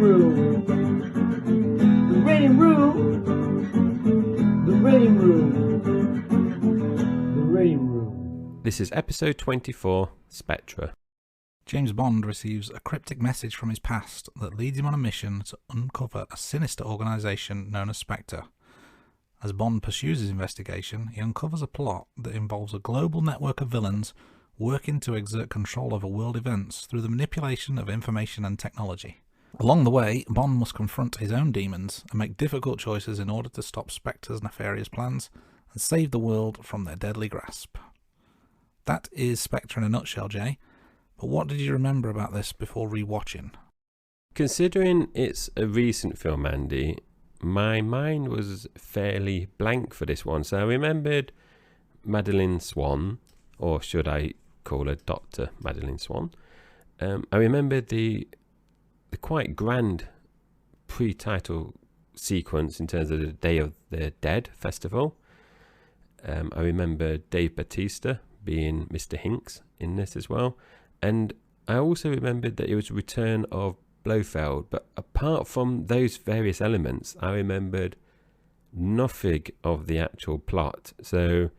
room. The reading room. The reading room. The reading room. This is episode 24, Spectre. James Bond receives a cryptic message from his past that leads him on a mission to uncover a sinister organisation known as Spectre. As Bond pursues his investigation, he uncovers a plot that involves a global network of villains working to exert control over world events through the manipulation of information and technology. Along the way, Bond must confront his own demons and make difficult choices in order to stop Spectre's nefarious plans and save the world from their deadly grasp. That is Spectre in a nutshell, Jay. But what did you remember about this before rewatching? Considering it's a recent film, Andy, my mind was fairly blank for this one. So I remembered Madeleine Swann, or should I call her Dr. Madeleine Swann. I remembered the quite grand pre-title sequence in terms of the Day of the Dead festival. I remember Dave Bautista being Mr. Hinks in this as well. And I also remembered that it was Return of Blofeld, but apart from those various elements, I remembered nothing of the actual plot. So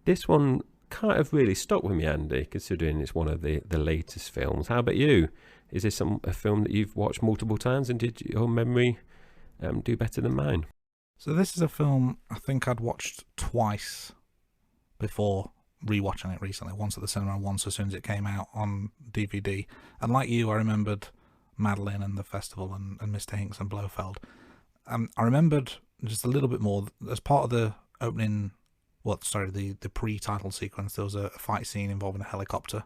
this one kind of really stuck with me, Andy, considering it's one of the latest films. How about you? Is this a film that you've watched multiple times, and did your memory do better than mine? So this is a film I think I'd watched twice before rewatching it recently, once at the cinema and once as soon as it came out on DVD. And like you, I remembered Madeleine and the festival and Mr. Hinks and Blofeld. I remembered just a little bit more as part of the opening, the pre-title sequence. There was a fight scene involving a helicopter.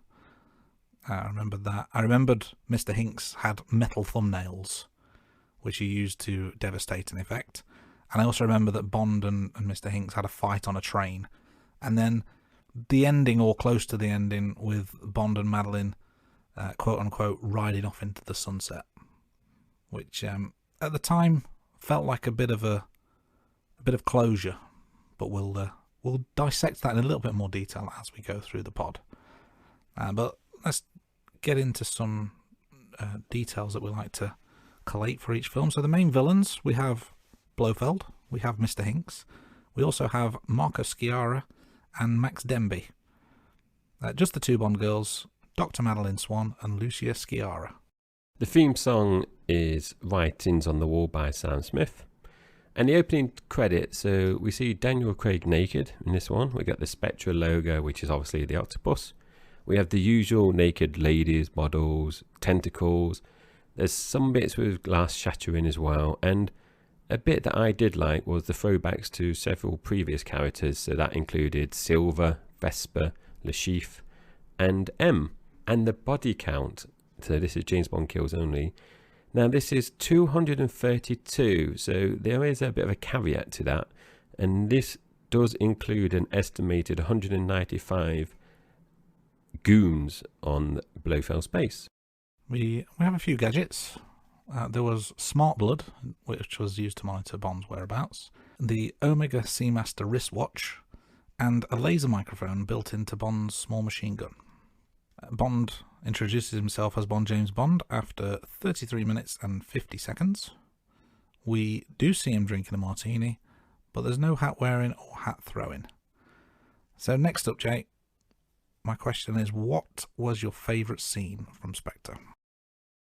I remembered that. I remembered Mr. Hinks had metal thumbnails, which he used to devastate an effect. And I also remember that Bond and Mr. Hinks had a fight on a train. And then the ending, or close to the ending, with Bond and Madeleine, quote unquote, riding off into the sunset, which at the time felt like a bit of closure. But we'll dissect that in a little bit more detail as we go through the pod. But let's get into some details that we like to collate for each film. So the main villains, we have Blofeld, we have Mr. Hinks, we also have Marco Sciarra and Max Denby. Just the two Bond girls, Dr. Madeleine Swann and Lucia Sciarra. The theme song is Writings on the Wall by Sam Smith. And the opening credits, so we see Daniel Craig naked in this one. We got the Spectre logo, which is obviously the octopus. We have the usual naked ladies, models, tentacles. There's some bits with glass shattering as well. And a bit that I did like was the throwbacks to several previous characters. So that included Silver, Vesper, Le Chiffre, and M. And the body count, so this is James Bond Kills Only. Now this is 232, so there is a bit of a caveat to that. And this does include an estimated 195 goons on Blofeld's base. We have a few gadgets. There was Smart Blood, which was used to monitor Bond's whereabouts, the Omega Seamaster wristwatch, and a laser microphone built into Bond's small machine gun. Bond introduces himself as Bond James Bond after 33 minutes and 50 seconds. We do see him drinking a martini, but there's no hat wearing or hat throwing. So next up, Jay, my question is, what was your favourite scene from Spectre?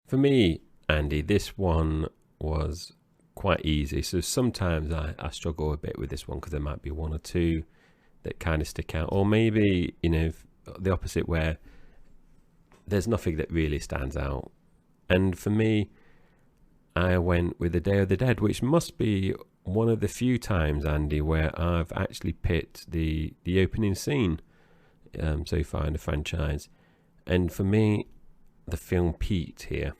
For me, Andy, this one was quite easy. So sometimes I struggle a bit with this one because there might be one or two that kind of stick out. Or maybe, the opposite, where there's nothing that really stands out. And for me, I went with the Day of the Dead, which must be one of the few times, Andy, where I've actually picked the opening scene so far in the franchise. And for me, the film peaked here.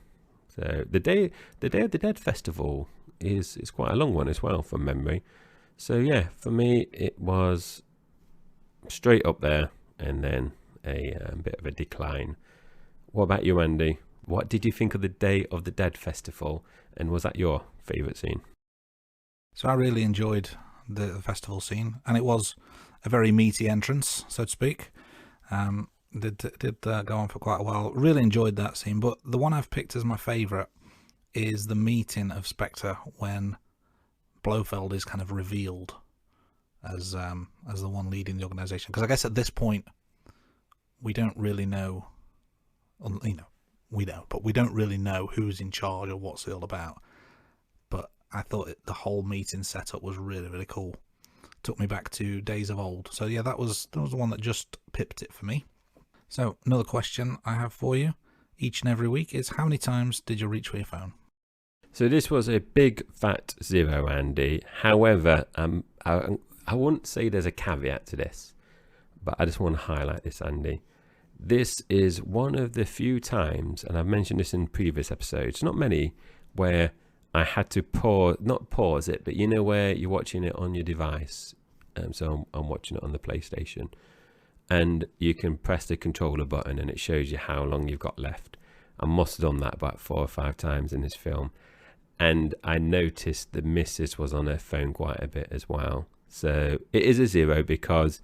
So the Day of the Dead festival is quite a long one as well from memory. So yeah, for me it was straight up there and then a bit of a decline. What about you, Andy? What did you think of the Day of the Dead festival, and was that your favourite scene? So I really enjoyed the festival scene, and it was a very meaty entrance, so to speak. Did go on for quite a while. Really enjoyed that scene, but the one I've picked as my favourite is the meeting of Spectre when Blofeld is kind of revealed as the one leading the organisation. Because I guess at this point we don't really know, we know, but we don't really know who's in charge or what's it all about. But I thought the whole meeting setup was really, really cool. Took me back to days of old. So yeah, that was the one that just pipped it for me. So another question I have for you each and every week is, how many times did you reach for your phone? So this was a big fat 0, Andy. However, I wouldn't say there's a caveat to this, but I just want to highlight this, Andy. This is one of the few times, and I've mentioned this in previous episodes, not many, where I had to not pause it, but you know where you're watching it on your device. So I'm watching it on the PlayStation, and you can press the controller button and it shows you how long you've got left. I must have done that about 4 or 5 times in this film, and I noticed the missus was on her phone quite a bit as well. So it is a 0 because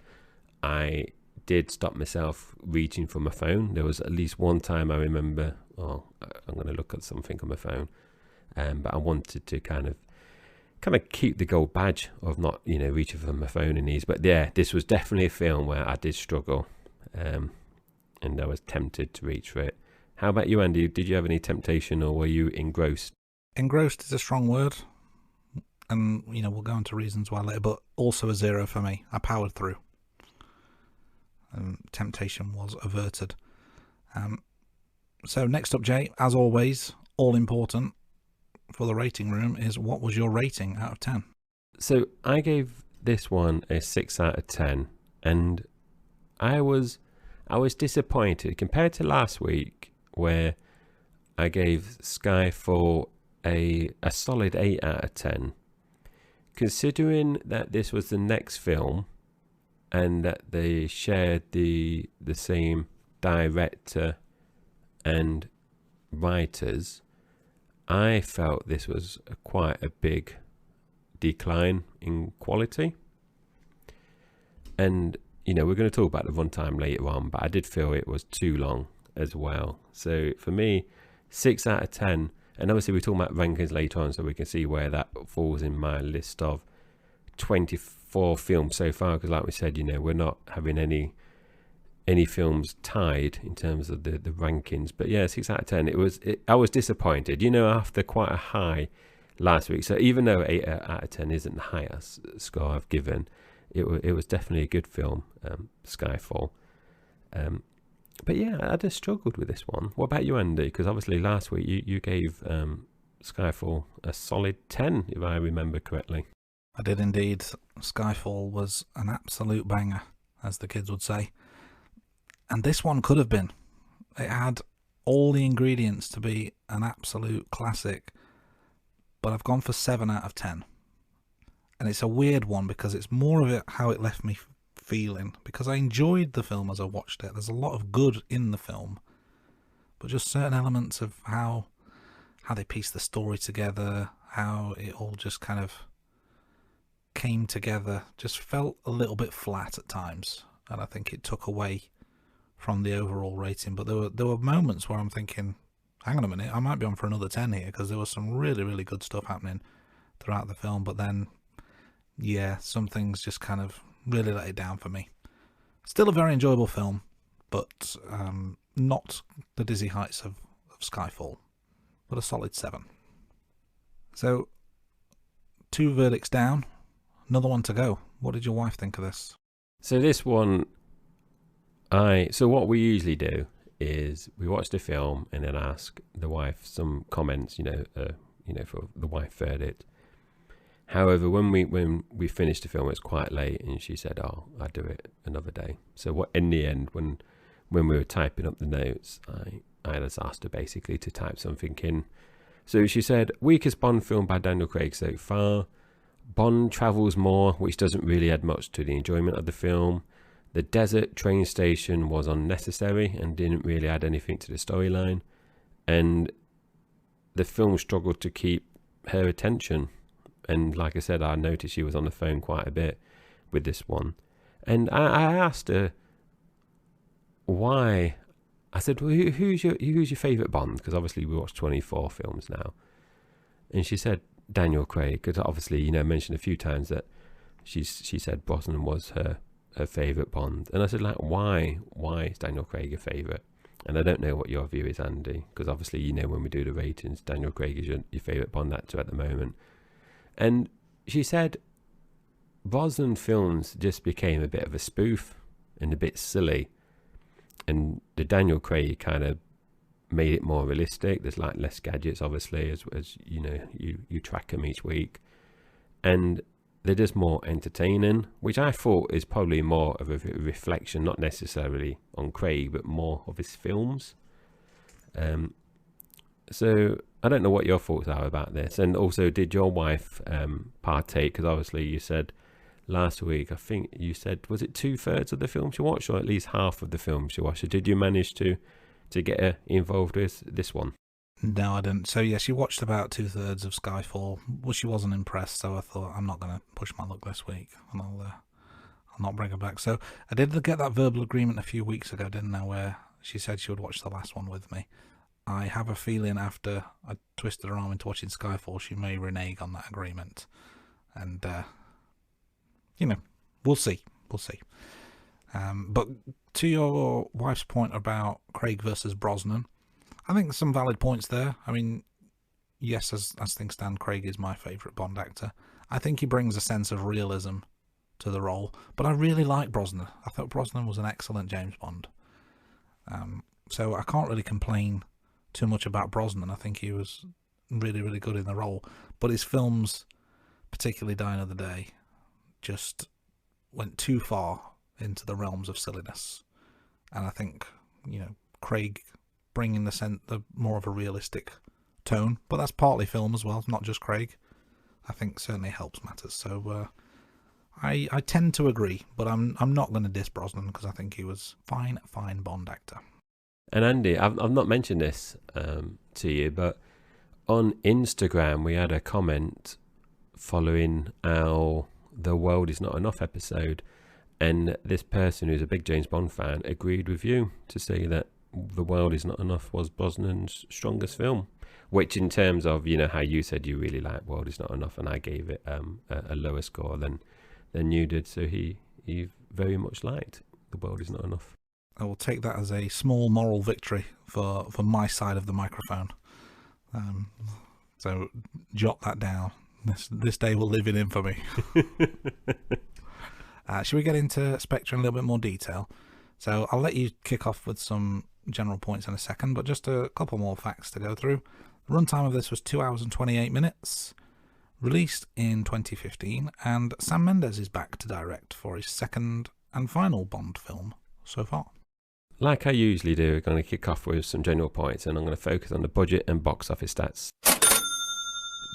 I did stop myself reaching for my phone. There was at least one time I remember, I'm going to look at something on my phone, but I wanted to kind of keep the gold badge of not, reaching for my phone in these. But yeah, this was definitely a film where I did struggle, and I was tempted to reach for it. How about you, Andy? Did you have any temptation, or were you engrossed? Engrossed is a strong word, and we'll go into reasons why later, but also a 0 for me. I powered through, and temptation was averted. So next up, Jay, as always, all important for the rating room is, what was your rating out of 10? So I gave this one a 6 out of 10, and I was disappointed compared to last week, where I gave Skyfall a solid 8 out of 10. Considering that this was the next film and that they shared the same director and writers, I felt this was quite a big decline in quality. And we're going to talk about the runtime later on, but I did feel it was too long as well. So for me, 6 out of 10. And obviously we're talking about rankings later on, so we can see where that falls in my list of 24 films so far, because like we said, we're not having any films tied in terms of the rankings. But yeah, 6 out of 10. I was disappointed, after quite a high last week. So even though 8 out of 10 isn't the highest score I've given, it was definitely a good film, Skyfall. But yeah, I just struggled with this one. What about you, Andy? Because obviously last week you gave Skyfall a solid 10, if I remember correctly. I did indeed. Skyfall was an absolute banger, as the kids would say. And this one could have been. It had all the ingredients to be an absolute classic. But I've gone for 7 out of 10. And it's a weird one because it's more of it how it left me feeling, because I enjoyed the film as I watched it. There's a lot of good in the film, but just certain elements of how they pieced the story together, how it all just kind of came together, just felt a little bit flat at times, and I think it took away from the overall rating. But there were moments where I'm thinking, hang on a minute, I might be on for another 10 here, because there was some really, really good stuff happening throughout the film. But then, yeah, some things just kind of really let it down for me. Still a very enjoyable film, but not the dizzy heights of Skyfall, but a solid 7. So 2 verdicts down, another one to go. What did your wife think of this? So this one, so what we usually do is we watch the film and then ask the wife some comments, for the wife verdict. However, when we finished the film, it was quite late, and she said, "Oh, I'll do it another day." So in the end, when we were typing up the notes, I just asked her basically to type something in. So she said, "Weakest Bond film by Daniel Craig so far. Bond travels more, which doesn't really add much to the enjoyment of the film. The desert train station was unnecessary and didn't really add anything to the storyline. And the film struggled to keep her attention." And like I said, I noticed she was on the phone quite a bit with this one. And I asked her why. I said, well, who's your favourite Bond? Because obviously we watched 24 films now. and she said Daniel Craig, because obviously, you know, mentioned a few times that she said Brosnan was her favourite Bond. And I said, like, why is Daniel Craig your favourite? And I don't know what your view is, Andy, because obviously, you know, when we do the ratings, Daniel Craig is your favourite Bond actor at the moment. And she said Brosnan films just became a bit of a spoof and a bit silly. And the Daniel Craig kind of made it more realistic. There's like less gadgets, obviously, as you know, you track them each week. And they're just more entertaining, which I thought is probably more of a reflection, not necessarily on Craig, but more of his films. So I don't know what your thoughts are about this. And also, did your wife partake? Because obviously you said last week, I think you said, was it 2/3 of the film she watched, or at least half of the film she watched? So did you manage to get her involved with this one? No, I didn't. So yeah, she watched about 2/3 of Skyfall. Well, she wasn't impressed, so I thought, I'm not going to push my luck this week, and I'll not bring her back. So I did get that verbal agreement a few weeks ago, didn't I, where she said she would watch the last one with me. I have a feeling after I twisted her arm into watching Skyfall, she may renege on that agreement. And, you know, we'll see. But to your wife's point about Craig versus Brosnan, I think there's some valid points there. I mean, yes, as things stand, Craig is my favourite Bond actor. I think he brings a sense of realism to the role, but I really like Brosnan. I thought Brosnan was an excellent James Bond. So I can't really complain too much about Brosnan. I think he was really, really good in the role. But his films, particularly Die Another Day, just went too far into the realms of silliness. And I think, you know, Craig bringing the more of a realistic tone, but that's partly film as well, not just Craig, I think certainly helps matters. So I tend to agree, but I'm not going to diss Brosnan because I think he was fine Bond actor. And Andy, I've not mentioned this to you, but on Instagram we had a comment following our The World Is Not Enough episode, and this person who's a big James Bond fan agreed with you to say that The World Is Not Enough was Brosnan's strongest film, which in terms of, you know, how you said you really liked World Is Not Enough and I gave it a lower score than you did, so he very much liked The World Is Not Enough. I will take that as a small moral victory for my side of the microphone. So jot that down. This day will live in infamy. Should we get into Spectre in a little bit more detail? So I'll let you kick off with some general points in a second, but just a couple more facts to go through. The runtime of this was 2 hours and 28 minutes, released in 2015, and Sam Mendes is back to direct for his second and final Bond film so far. Like I usually do, we're going to kick off with some general points, and I'm going to focus on the budget and box office stats.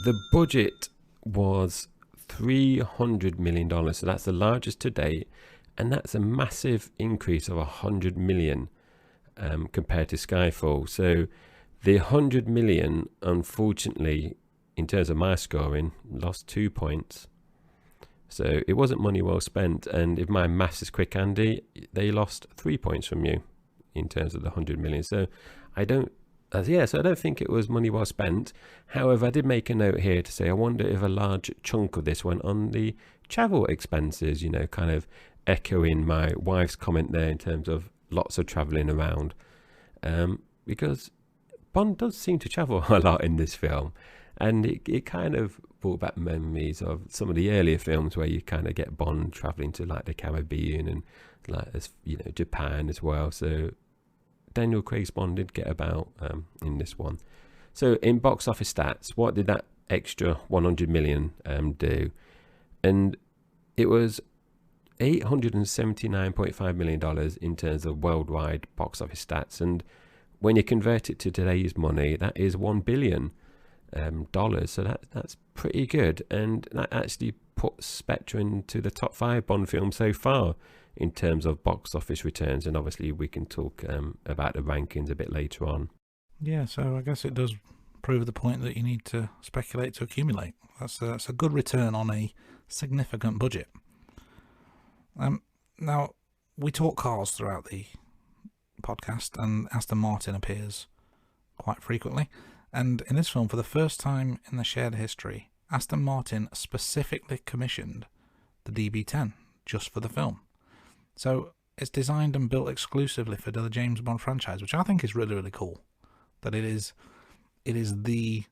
The budget was $300 million, so that's the largest to date, and that's a massive increase of $100 million compared to Skyfall. So the $100 million, unfortunately, in terms of my scoring, lost 2 points. So it wasn't money well spent, and if my maths is quick, Andy, they lost 3 points from you in terms of the $100 million. So I don't think it was money well spent. However, I did make a note here to say I wonder if a large chunk of this went on the travel expenses, you know, kind of echoing my wife's comment there in terms of lots of travelling around. Because Bond does seem to travel a lot in this film, and it kind of brought back memories of some of the earlier films where you kind of get Bond travelling to like the Caribbean and like, you know, Japan as well. So Daniel Craig's Bond did get about in this one. So in box office stats, what did that extra $100 million do? And it was $879.5 million in terms of worldwide box office stats. And when you convert it to today's money, that is $1 billion. So that's pretty good, and that actually puts Spectre into the top 5 Bond films so far in terms of box office returns, and obviously we can talk about the rankings a bit later on. Yeah, so I guess it does prove the point that you need to speculate to accumulate. That's a good return on a significant budget. Now, we talk cars throughout the podcast, and Aston Martin appears quite frequently. And in this film, for the first time in the shared history, Aston Martin specifically commissioned the DB10 just for the film. So it's designed and built exclusively for the James Bond franchise, which I think is really, really cool. That it is the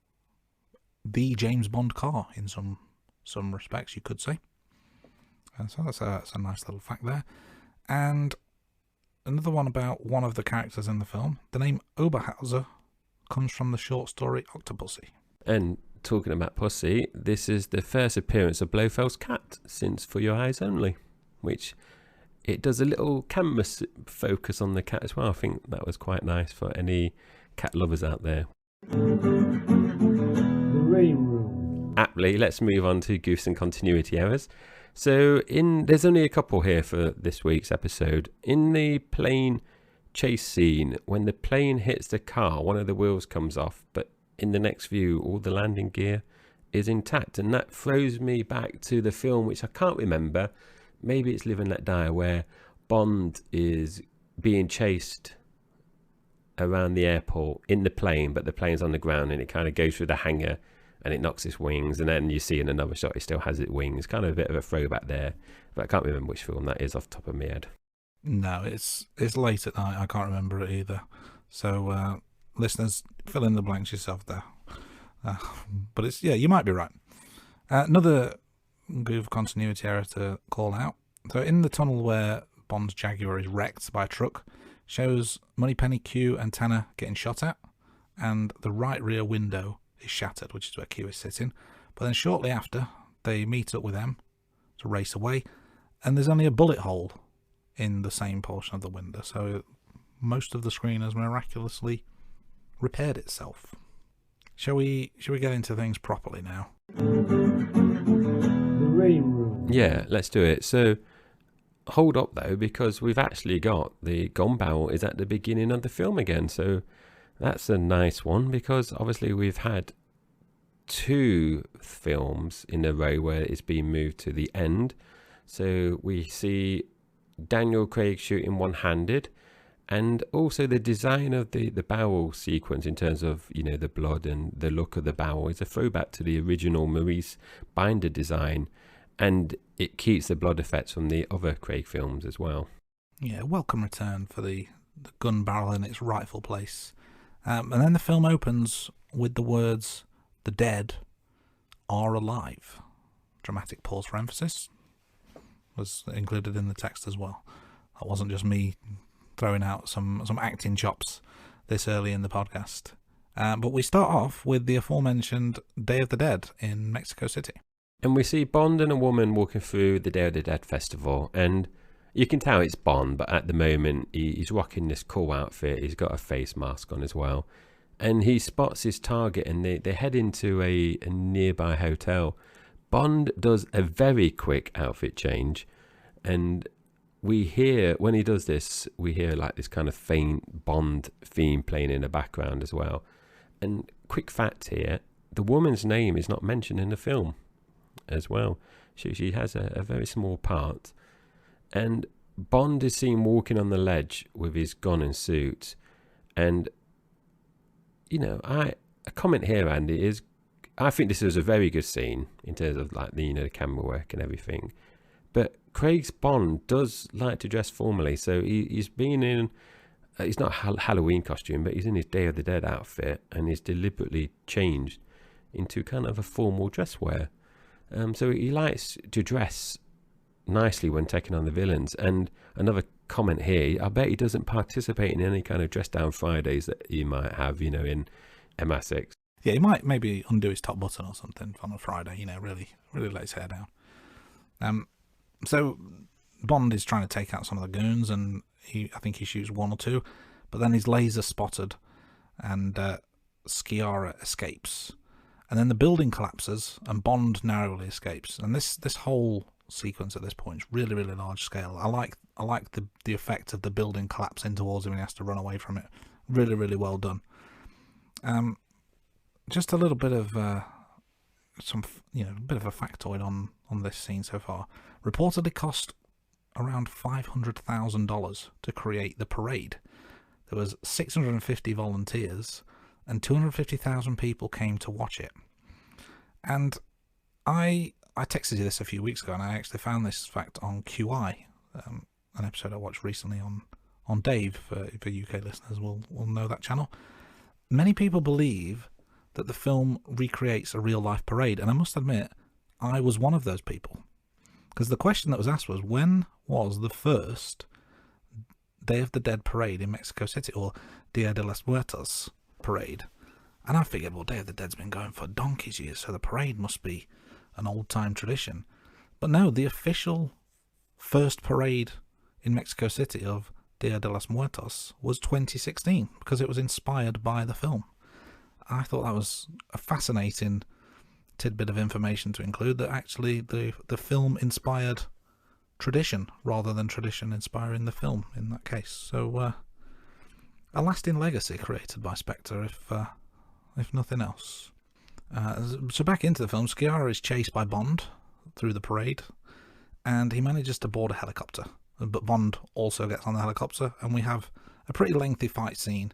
James Bond car in some respects, you could say. And so that's a nice little fact there. And another one about one of the characters in the film. The name Oberhauser comes from the short story Octopussy. And talking about Pussy, this is the first appearance of Blofeld's cat since For Your Eyes Only, which it does a little camera focus on the cat as well. I think that was quite nice for any cat lovers out there. The Rain Room. Aptly, let's move on to goofs and continuity errors. So there's only a couple here for this week's episode. In the plane chase scene, when the plane hits the car, one of the wheels comes off, but in the next view, all the landing gear is intact. And that throws me back to the film, which I can't remember. Maybe it's Live and Let Die, where Bond is being chased around the airport in the plane, but the plane's on the ground and it kind of goes through the hangar and it knocks its wings, and then you see in another shot it still has its wings. Kind of a bit of a throwback there, but I can't remember which film that is off the top of my head. No, it's late at night. I can't remember it either. So listeners, fill in the blanks yourself there. But it's, yeah, you might be right. Another goof continuity error to call out. So in the tunnel where Bond's Jaguar is wrecked by a truck, shows Moneypenny, Q and Tanner getting shot at, and the right rear window is shattered, which is where Q is sitting. But then shortly after, they meet up with them to race away, and there's only a bullet hole in the same portion of the window, so most of the screen has miraculously repaired itself. Shall we get into things properly now? The Rain Room. Yeah, let's do it. So hold up though, because we've actually got the gun barrel is at the beginning of the film again. So that's a nice one, because obviously we've had 2 films in a row where it's been moved to the end. So we see Daniel Craig shooting one-handed, and also the design of the barrel sequence in terms of, you know, the blood and the look of the barrel is a throwback to the original Maurice Binder design, and it keeps the blood effects from the other Craig films as well. Yeah, welcome return for the gun barrel in its rightful place. And then the film opens with the words, "The dead are alive." Dramatic pause for emphasis was included in the text as well. That wasn't just me throwing out some acting chops this early in the podcast. But we start off with the aforementioned Day of the Dead in Mexico City. And we see Bond and a woman walking through the Day of the Dead festival, and you can tell it's Bond, but at the moment he's rocking this cool outfit. He's got a face mask on as well, and he spots his target, and they head into a nearby hotel. Bond does a very quick outfit change, and we hear, when he does this, we hear like this kind of faint Bond theme playing in the background as well. And quick fact here, the woman's name is not mentioned in the film as well. She has a very small part. And Bond is seen walking on the ledge with his gun and suit. And, you know, a comment here, Andy, is I think this is a very good scene in terms of like the camera work and everything. But Craig's Bond does like to dress formally, so he's been in, he's not a Halloween costume, but he's in his Day of the Dead outfit, and he's deliberately changed into kind of a formal dress wear. So he likes to dress nicely when taking on the villains. And another comment here, I bet he doesn't participate in any kind of dress down Fridays that you might have, in MI6. Yeah, he might maybe undo his top button or something on a Friday, really let his hair down. So Bond is trying to take out some of the goons, and I think he shoots 1 or 2, but then he's laser spotted, and Sciarra escapes. And then the building collapses, and Bond narrowly escapes. And this whole sequence at this point is really, really large scale. I like the effect of the building collapsing towards him and he has to run away from it. Really, really well done. Just a little bit of a bit of a factoid on this scene so far. Reportedly cost around $500,000 to create the parade. There was 650 volunteers, and 250,000 people came to watch it. And I texted you this a few weeks ago, and I actually found this fact on QI, an episode I watched recently on Dave. For UK listeners will know that channel. Many people believe that the film recreates a real-life parade, and I must admit, I was one of those people. Because the question that was asked was, when was the first Day of the Dead parade in Mexico City, or Dia de los Muertos parade? And I figured, well, Day of the Dead's been going for donkey's years, so the parade must be an old-time tradition. But no, the official first parade in Mexico City of Dia de los Muertos was 2016, because it was inspired by the film. I thought that was a fascinating tidbit of information to include, that actually the film inspired tradition rather than tradition inspiring the film in that case. So a lasting legacy created by Spectre, if nothing else. So back into the film, Sciarra is chased by Bond through the parade, and he manages to board a helicopter, but Bond also gets on the helicopter, and we have a pretty lengthy fight scene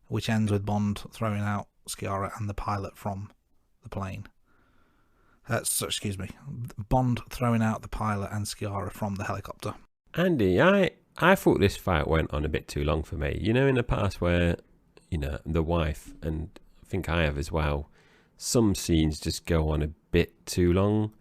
which ends with Bond throwing out Sciarra and the pilot from the plane. Bond throwing out the pilot and Sciarra from the helicopter. Andy, I thought this fight went on a bit too long for me. You know, in the past where, you know, the wife, and I think I have as well, some scenes just go on a bit too long.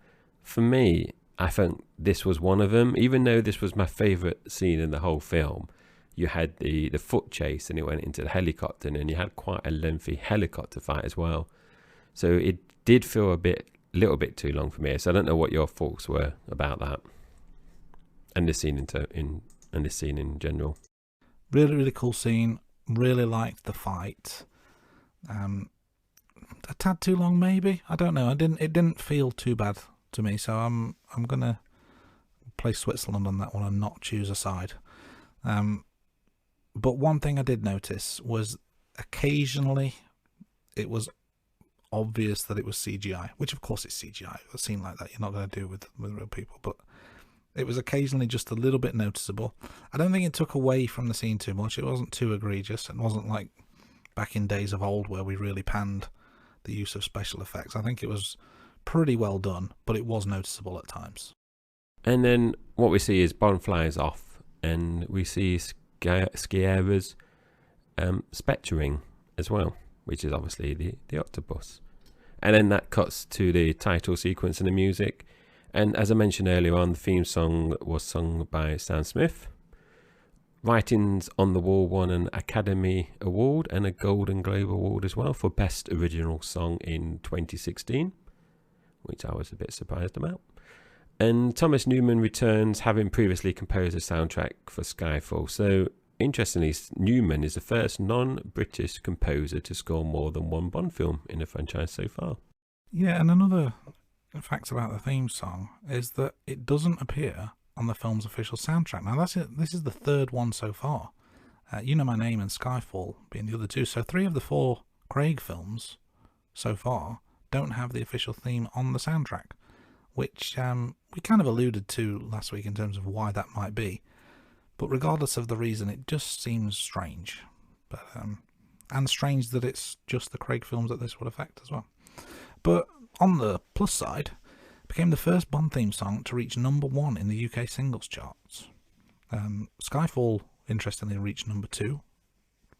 For me, I think this was one of them. Even though this was my favourite scene in the whole film, you had the foot chase, and it went into the helicopter, and you had quite a lengthy helicopter fight as well. So it did feel a little bit too long for me. So I don't know what your thoughts were about that, and this scene and this scene in general. Really, really cool scene. Really liked the fight. A tad too long, maybe. I don't know. It didn't feel too bad to me. So I'm gonna play Switzerland on that one and not choose a side. But one thing I did notice was occasionally it was obvious that it was CGI, which of course it's CGI. A scene like that you're not going to do with real people, but it was occasionally just a little bit noticeable. I don't think it took away from the scene too much. It wasn't too egregious. It wasn't like back in days of old where we really panned the use of special effects. I think it was pretty well done, but it was noticeable at times. And then what we see is Bond flies off, and we see Sciarra's spectering as well, which is obviously the octopus. And then that cuts to the title sequence and the music. And as I mentioned earlier on, the theme song was sung by Sam Smith. Writings on the Wall won an Academy Award and a Golden Globe Award as well for Best Original Song in 2016, which I was a bit surprised about. And Thomas Newman returns, having previously composed a soundtrack for Skyfall. So, interestingly, Newman is the first non-British composer to score more than one Bond film in the franchise so far. Yeah, and another fact about the theme song is that it doesn't appear on the film's official soundtrack. Now, this is the third one so far. You Know My Name and Skyfall being the other two. So 3 of the 4 Craig films so far don't have the official theme on the soundtrack, which we kind of alluded to last week in terms of why that might be. But regardless of the reason, it just seems strange. But and strange that it's just the Craig films that this would affect as well. But on the plus side, it became the first Bond theme song to reach #1 in the UK singles charts. Skyfall, interestingly, reached #2.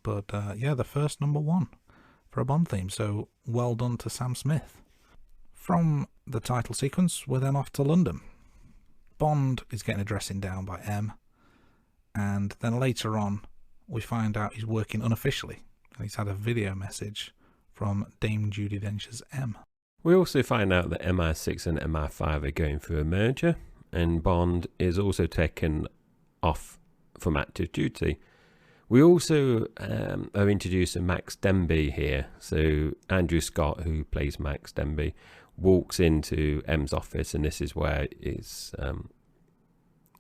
But yeah, the first #1 for a Bond theme. So well done to Sam Smith. From the title sequence, we're then off to London. Bond is getting a dressing down by M. And then later on, we find out he's working unofficially. And he's had a video message from Dame Judi Dench's M. We also find out that MI6 and MI5 are going through a merger. And Bond is also taken off from active duty. We also are introduced to Max Denby here. So Andrew Scott, who plays Max Denby, walks into M's office, and this is where it's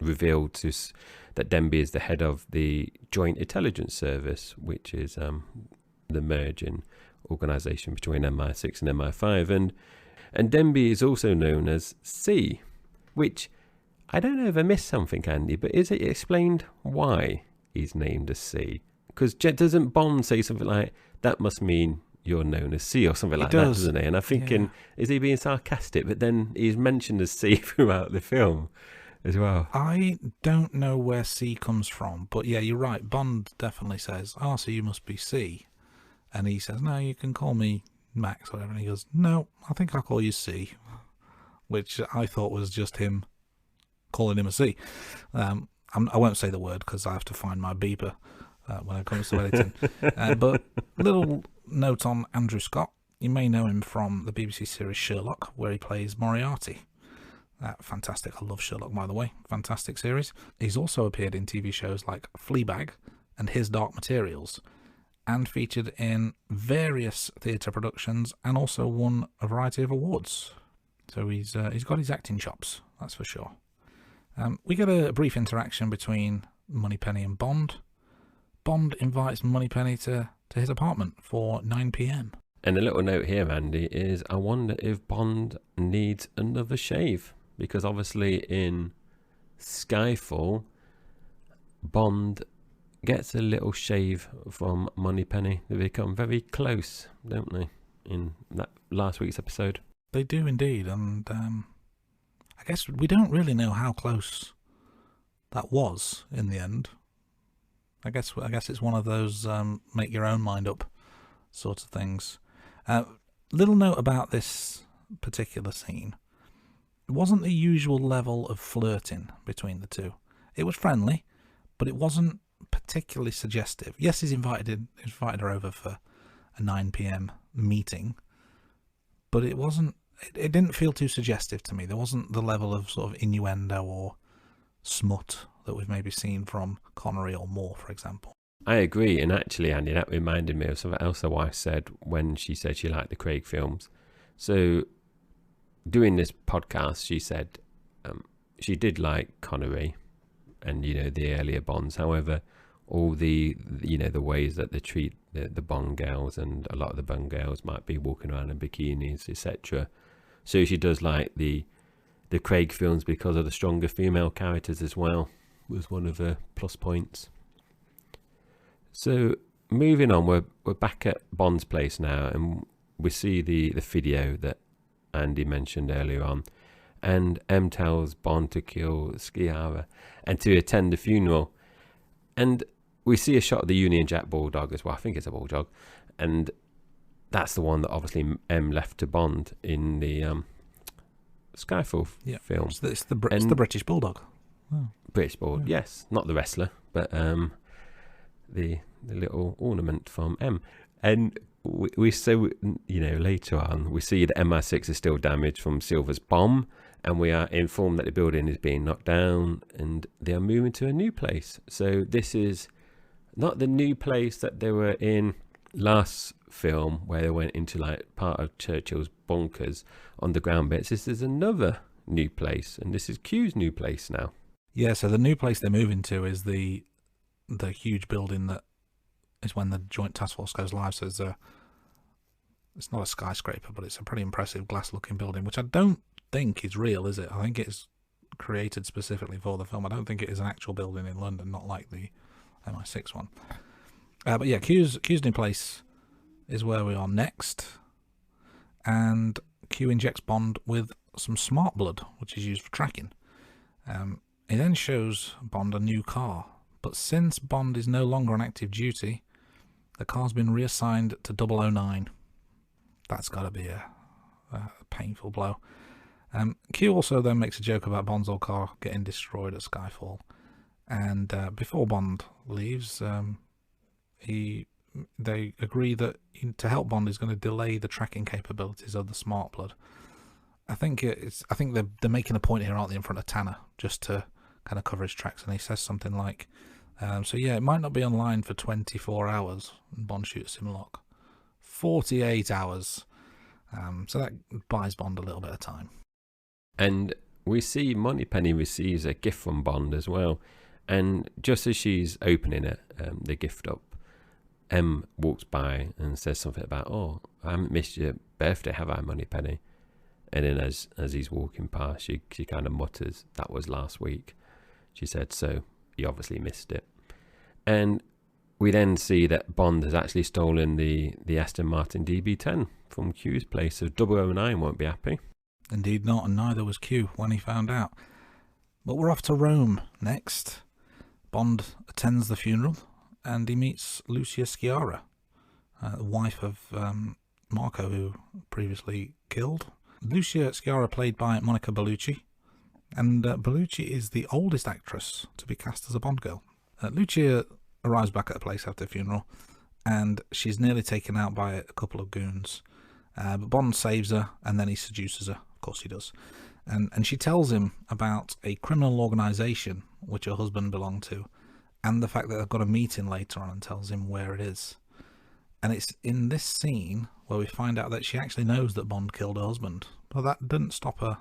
revealed that Denby is the head of the Joint Intelligence Service, which is the merging organisation between MI6 and MI5. And Denby is also known as C, which I don't know if I missed something, Andy, but is it explained why he's named as C? Because doesn't Bond say something like, that must mean you're known as C or something like that, does. doesn't he? And I'm thinking, is he being sarcastic? But then he's mentioned as C throughout the film as well. I don't know where C comes from, but yeah, you're right. Bond definitely says, "Oh, so you must be C," and he says, "No, you can call me Max," or whatever. And he goes, "No, I think I'll call you C," which I thought was just him calling him a C. I won't say the word because I have to find my beeper when it comes to editing. But little note on Andrew Scott. You may know him from the BBC series Sherlock, where he plays Moriarty. Fantastic. I love Sherlock, by the way. Fantastic series. He's also appeared in TV shows like Fleabag and His Dark Materials, and featured in various theatre productions, and also won a variety of awards. So he's got his acting chops, that's for sure. We get a brief interaction between Moneypenny and Bond. Bond invites Moneypenny to his apartment for 9 p.m. And a little note here, Andy, is I wonder if Bond needs another shave. Because obviously in Skyfall, Bond gets a little shave from Moneypenny. They become very close, don't they, in that last week's episode? They do indeed, and I guess we don't really know how close that was in the end. I guess it's one of those make your own mind up sort of things. Little note about this particular scene. It wasn't the usual level of flirting between the two. It was friendly, but it wasn't particularly suggestive. Yes, he's invited her over for a 9 p.m. meeting, but it wasn't. It didn't feel too suggestive to me. There wasn't the level of sort of innuendo or smut that we've maybe seen from Connery or Moore, for example. I agree, and actually, Andy, that reminded me of something else the wife said when she said she liked the Craig films. So, doing this podcast, she said she did like Connery and, you know, the earlier Bonds. However, all the ways that they treat the Bond girls, and a lot of the Bond girls might be walking around in bikinis, etc. So she does like the Craig films because of the stronger female characters as well, was one of the plus points. So moving on, we're back at Bond's place now, and we see the video that Andy mentioned earlier on, and M tells Bond to kill Sciarra and to attend the funeral, and we see a shot of the Union Jack bulldog as well. I think it's a bulldog, and that's the one that obviously M left to Bond in the Skyfall film. It's the British bulldog. Oh. British bulldog, yes, not the wrestler, but the little ornament from M. And we so, you know, later on we see that MI6 is still damaged from Silver's bomb, and we are informed that the building is being knocked down and they are moving to a new place. So this is not the new place that they were in last film, where they went into like part of Churchill's bunkers underground bits. This is another new place, and this is Q's new place now. Yeah, so the new place they're moving to is the huge building that is when the Joint Task Force goes live. So it's not a skyscraper, but it's a pretty impressive glass-looking building, which I don't think is real, is it? I think it's created specifically for the film. I don't think it is an actual building in London, not like the MI6 one. But yeah, Q's new place is where we are next, and Q injects Bond with some smart blood, which is used for tracking. He then shows Bond a new car, but since Bond is no longer on active duty, the car's been reassigned to 009. That's got to be a painful blow. Q also then makes a joke about Bond's old car getting destroyed at Skyfall, and before Bond leaves, they agree that to help Bond is going to delay the tracking capabilities of the smart blood. I think they're making a point here, aren't they, in front of Tanner, just to kind of cover his tracks, and he says something like, so yeah, it might not be online for 24 hours, and Bond shoots him lock. 48 hours. So that buys Bond a little bit of time. And we see Moneypenny receives a gift from Bond as well, and just as she's opening it, the gift up, M walks by and says something about, "Oh, I haven't missed your birthday, have I, Moneypenny?" And then as he's walking past, she kind of mutters, "That was last week." She said, "So you obviously missed it." And we then see that Bond has actually stolen the Aston Martin DB10 from Q's place, so 009 won't be happy. Indeed not, and neither was Q when he found out. But we're off to Rome next. Bond attends the funeral, and he meets Lucia Sciarra, the wife of Marco, who previously killed. Lucia Sciarra played by Monica Bellucci, and Bellucci is the oldest actress to be cast as a Bond girl. Lucia arrives back at the place after the funeral, and she's nearly taken out by a couple of goons. But Bond saves her, and then he seduces her. Of course he does. And she tells him about a criminal organisation which her husband belonged to, and the fact that they've got a meeting later on, and tells him where it is. And it's in this scene where we find out that she actually knows that Bond killed her husband. But that didn't stop her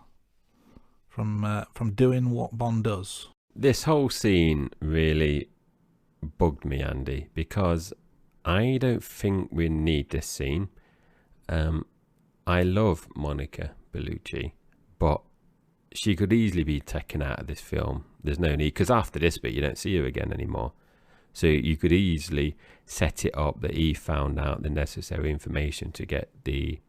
from doing what Bond does. This whole scene really bugged me, Andy, because I don't think we need this scene. I love Monica Bellucci, but she could easily be taken out of this film. There's no need, because after this bit you don't see her again anymore. So you could easily set it up that he found out the necessary information to get the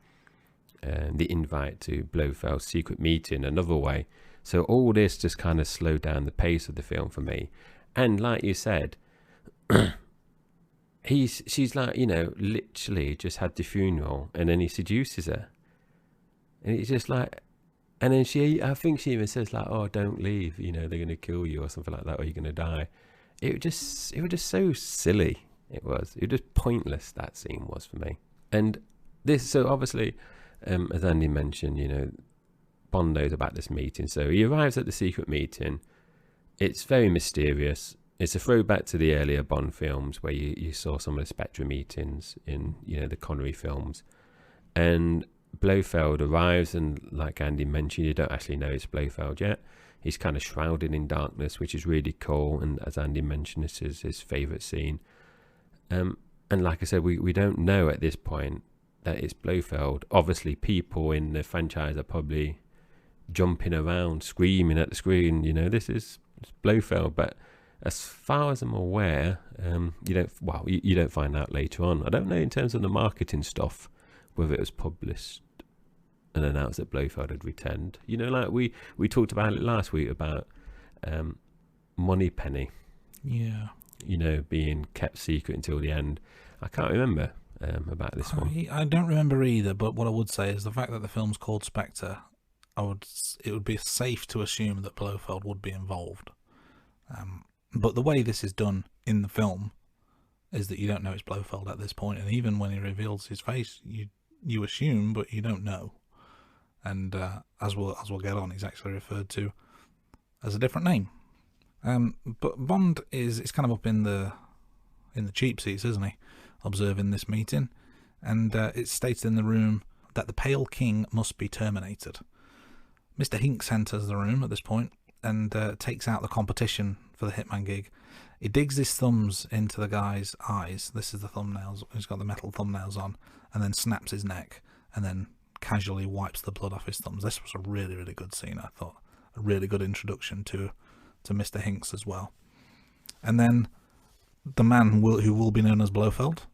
invite to Blofeld's secret meeting another way. So all this just kind of slowed down the pace of the film for me. And like you said, she's like, you know, literally just had the funeral, and then he seduces her, and it's just like, and then I think she even says like, oh, don't leave, you know, they're going to kill you or something like that, or you're going to die. It was just so silly. It was just pointless, that scene was for me. And this, so obviously, as Andy mentioned, you know, Bond knows about this meeting, so he arrives at the secret meeting. It's very mysterious. It's a throwback to the earlier Bond films where you saw some of the Spectre meetings in, you know, the Connery films. And Blofeld arrives, and like Andy mentioned, you don't actually know it's Blofeld yet. He's kind of shrouded in darkness, which is really cool. And as Andy mentioned, this is his favourite scene. And like I said, we don't know at this point that it's Blofeld. Obviously, people in the franchise are probably jumping around, screaming at the screen, you know, this is Blofeld. But as far as I'm aware, you don't find out later on. I don't know in terms of the marketing stuff whether it was published and announced that Blofeld had returned. You know, like we talked about it last week about Moneypenny. Yeah. You know, being kept secret until the end. I can't remember about this one. I don't remember either, but what I would say is the fact that the film's called Spectre, it would be safe to assume that Blofeld would be involved. But the way this is done in the film is that you don't know it's Blofeld at this point, and even when he reveals his face, you assume, but you don't know. And as we'll get on, he's actually referred to as a different name. But Bond is kind of up in the cheap seats, isn't he? Observing this meeting, and it's stated in the room that the Pale King must be terminated. Mr. Hinks enters the room at this point and takes out the competition for the hitman gig. He digs his thumbs into the guy's eyes. This is the thumbnails. He's got the metal thumbnails on, and then snaps his neck, and then casually wipes the blood off his thumbs. This was a really, really good scene, I thought. A really good introduction to Mr. Hinks as well. And then the man who will be known as Blofeld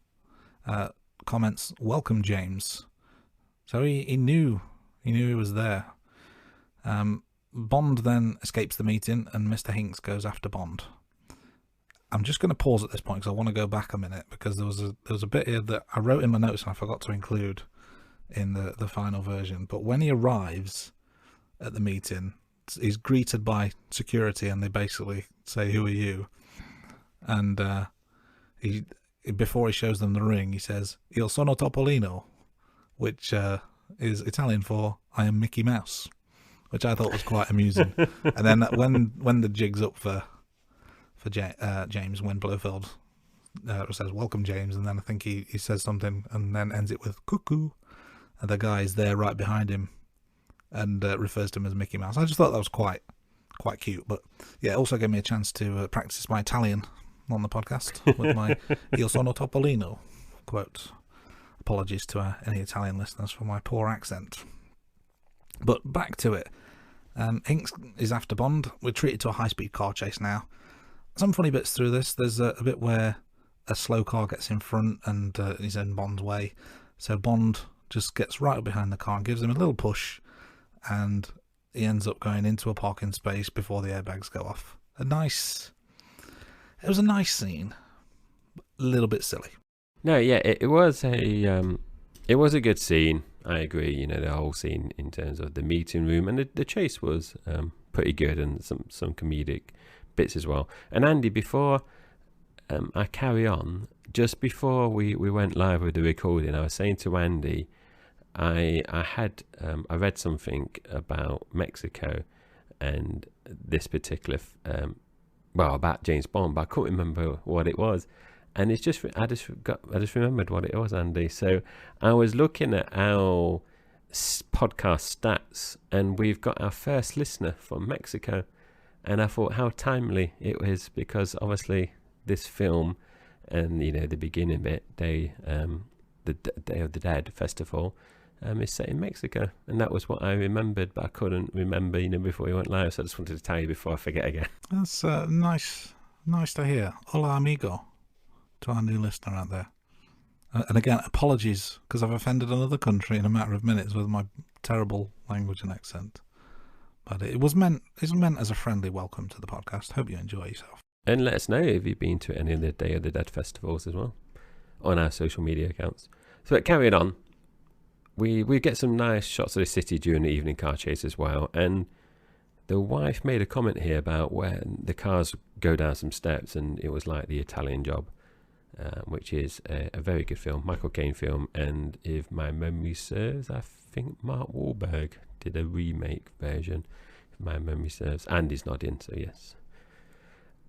comments, "Welcome, James." So he knew he was there. Bond then escapes the meeting, and Mr. Hinks goes after Bond. I'm just going to pause at this point because I want to go back a minute, because there was a bit here that I wrote in my notes and I forgot to include in the final version. But when he arrives at the meeting, he's greeted by security, and they basically say, "Who are you?" And before he shows them the ring, he says, "Il sono Topolino," which is Italian for "I am Mickey Mouse," which I thought was quite amusing. And then when the jig's up for James, when Blofeld says, "Welcome, James," and then I think he says something and then ends it with "cuckoo," and the guy is there right behind him and refers to him as Mickey Mouse. I just thought that was quite cute. But yeah, it also gave me a chance to practice my Italian on the podcast with my "Il sono Topolino" quote. Apologies to any Italian listeners for my poor accent. But back to it. Hinks is after Bond. We're treated to a high-speed car chase now. Some funny bits through this. There's a bit where a slow car gets in front and he's in Bond's way. So Bond just gets right up behind the car and gives him a little push, and he ends up going into a parking space before the airbags go off. It was a nice scene, a little bit silly. No, yeah, it was a good scene. I agree. You know, the whole scene in terms of the meeting room, and the chase was pretty good, and some comedic bits as well. And Andy, before I carry on, just before we went live with the recording, I was saying to Andy, I read something about Mexico and this particular about James Bond, but I couldn't remember what it was. And it's just I just remembered what it was, Andy. So I was looking at our podcast stats, and we've got our first listener from Mexico, and I thought how timely it was, because obviously this film and, you know, the beginning bit, the Day of the Dead festival, is set in Mexico, and that was what I remembered, but I couldn't remember, you know, before we went live. So I just wanted to tell you before I forget again. That's nice to hear. Hola, amigo, to our new listener out there. And again, apologies because I've offended another country in a matter of minutes with my terrible language and accent. But it's meant as a friendly welcome to the podcast. Hope you enjoy yourself. And let us know if you've been to any of the Day of the Dead festivals as well on our social media accounts. So carrying on, we get some nice shots of the city during the evening car chase as well. And the wife made a comment here about when the cars go down some steps, and it was like The Italian Job, which is a very good film, Michael Caine film. And if my memory serves, I think Mark Wahlberg did a remake version, if my memory serves. Andy's nodding, so yes.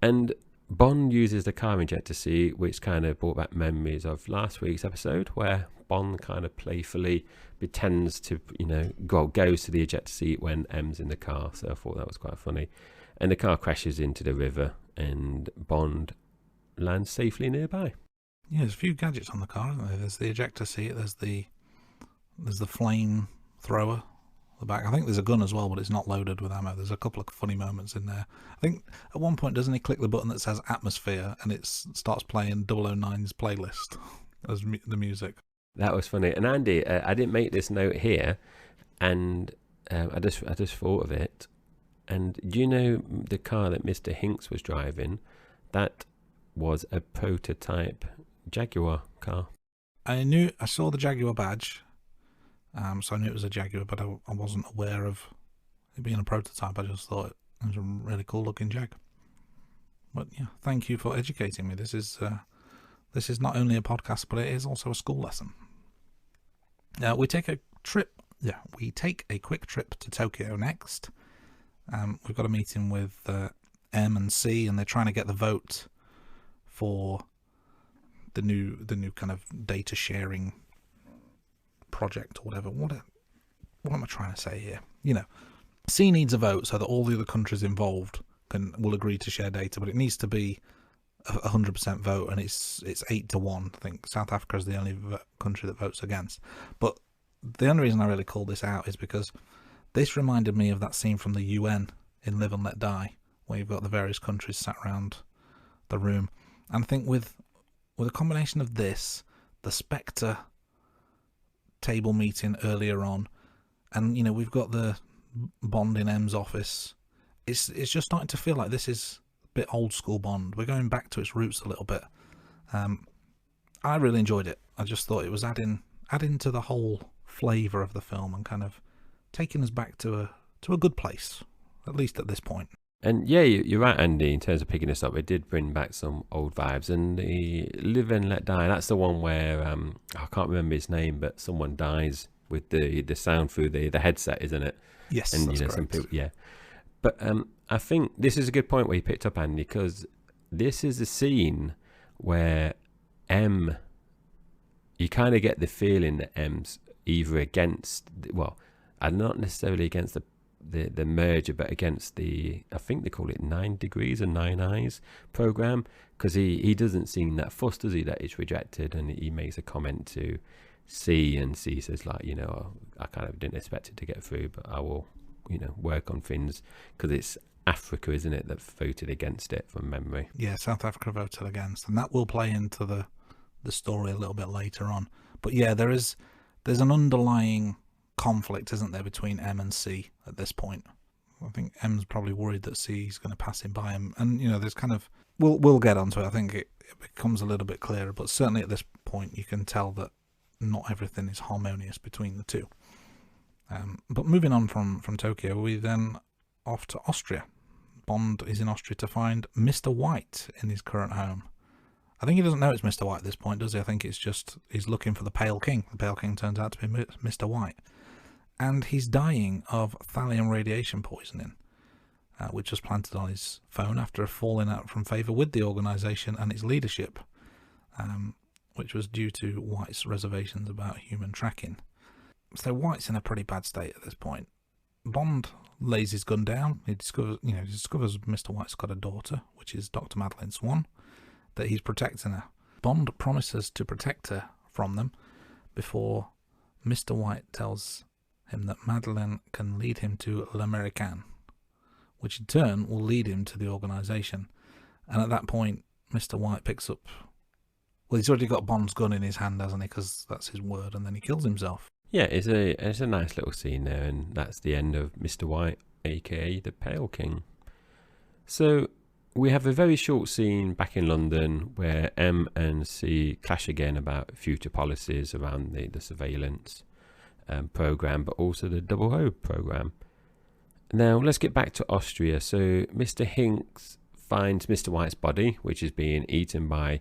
And Bond uses the car injector seat, which kind of brought back memories of last week's episode, where Bond kind of playfully pretends to, you know, goes to the ejector seat when M's in the car. So I thought that was quite funny. And the car crashes into the river, and Bond lands safely nearby. Yeah, there's a few gadgets on the car, isn't there? There's the ejector seat, there's the flame thrower. The back. I think there's a gun as well, but it's not loaded with ammo. There's a couple of funny moments in there. I think at one point, doesn't he click the button that says atmosphere, and it starts playing 009's playlist as the music? That was funny. And Andy, I didn't make this note here, and I just thought of it. And do you know the car that Mr. Hinks was driving? That was a prototype Jaguar car. I saw the Jaguar badge. So I knew it was a Jaguar, but I wasn't aware of it being a prototype. I just thought it was a really cool looking Jag. But yeah, thank you for educating me. This is not only a podcast, but it is also a school lesson. We take a quick trip to Tokyo next. We've got a meeting with M and C, and they're trying to get the vote for the new kind of data sharing project or whatever. What am I trying to say here? You know, C needs a vote so that all the other countries involved will agree to share data, but it needs to be 100% vote, and it's 8-1. I think South Africa is the only country that votes against. But the only reason I really called this out is because this reminded me of that scene from the UN in Live and Let Die, where you've got the various countries sat around the room. And I think with a combination of this, the Spectre table meeting earlier on, and you know, we've got the Bond in M's office, it's just starting to feel like this is a bit old school Bond. We're going back to its roots a little bit. I really enjoyed it. I just thought it was adding to the whole flavour of the film and kind of taking us back to a good place, at least at this point. And yeah, you're right, Andy, in terms of picking this up. It did bring back some old vibes. And the Live and Let Die, that's the one where, I can't remember his name, but someone dies with the sound through the headset, isn't it? Yes, and that's you know, correct. some people, yeah. But I think this is a good point where you picked up, Andy, because this is a scene where M, you kind of get the feeling that M's either against, well, and not necessarily against the merger, but against I think they call it 9 Degrees or 9 Eyes program, because he doesn't seem that fussed, does he, that it's rejected. And he makes a comment to C, and C says, like, you know, I kind of didn't expect it to get through, but I will, you know, work on things, because it's Africa, isn't it, that voted against it from memory? Yeah, South Africa voted against, and that will play into the story a little bit later on. But yeah, there's an underlying conflict, isn't there, between M and C at this point. I think M's probably worried that C is going to pass him by him, and there's kind of we'll get onto it. I think it becomes a little bit clearer, but certainly at this point you can tell that not everything is harmonious between the two. But moving on from Tokyo, we then off to Austria. Bond is in Austria to find Mr. White in his current home. I think he doesn't know it's Mr. White at this point, does he? I think it's just he's looking for the Pale King. The Pale King turns out to be Mr. White. And he's dying of thallium radiation poisoning, which was planted on his phone after a falling out from favour with the organisation and its leadership, which was due to White's reservations about human tracking. So White's in a pretty bad state at this point. Bond lays his gun down. He discovers Mr. White's got a daughter, which is Dr. Madeleine Swan, that he's protecting her. Bond promises to protect her from them before Mr. White tells him that Madeleine can lead him to L'Américain, which in turn will lead him to the organisation. And at that point, Mr. White picks up... Well, he's already got Bond's gun in his hand, hasn't he? Because that's his word, and then he kills himself. Yeah, it's a nice little scene there, and that's the end of Mr. White, aka the Pale King. So we have a very short scene back in London where M and C clash again about future policies around the surveillance program, but also the 00 program. Now let's get back to Austria. So Mr. Hinks finds Mr. White's body, which is being eaten by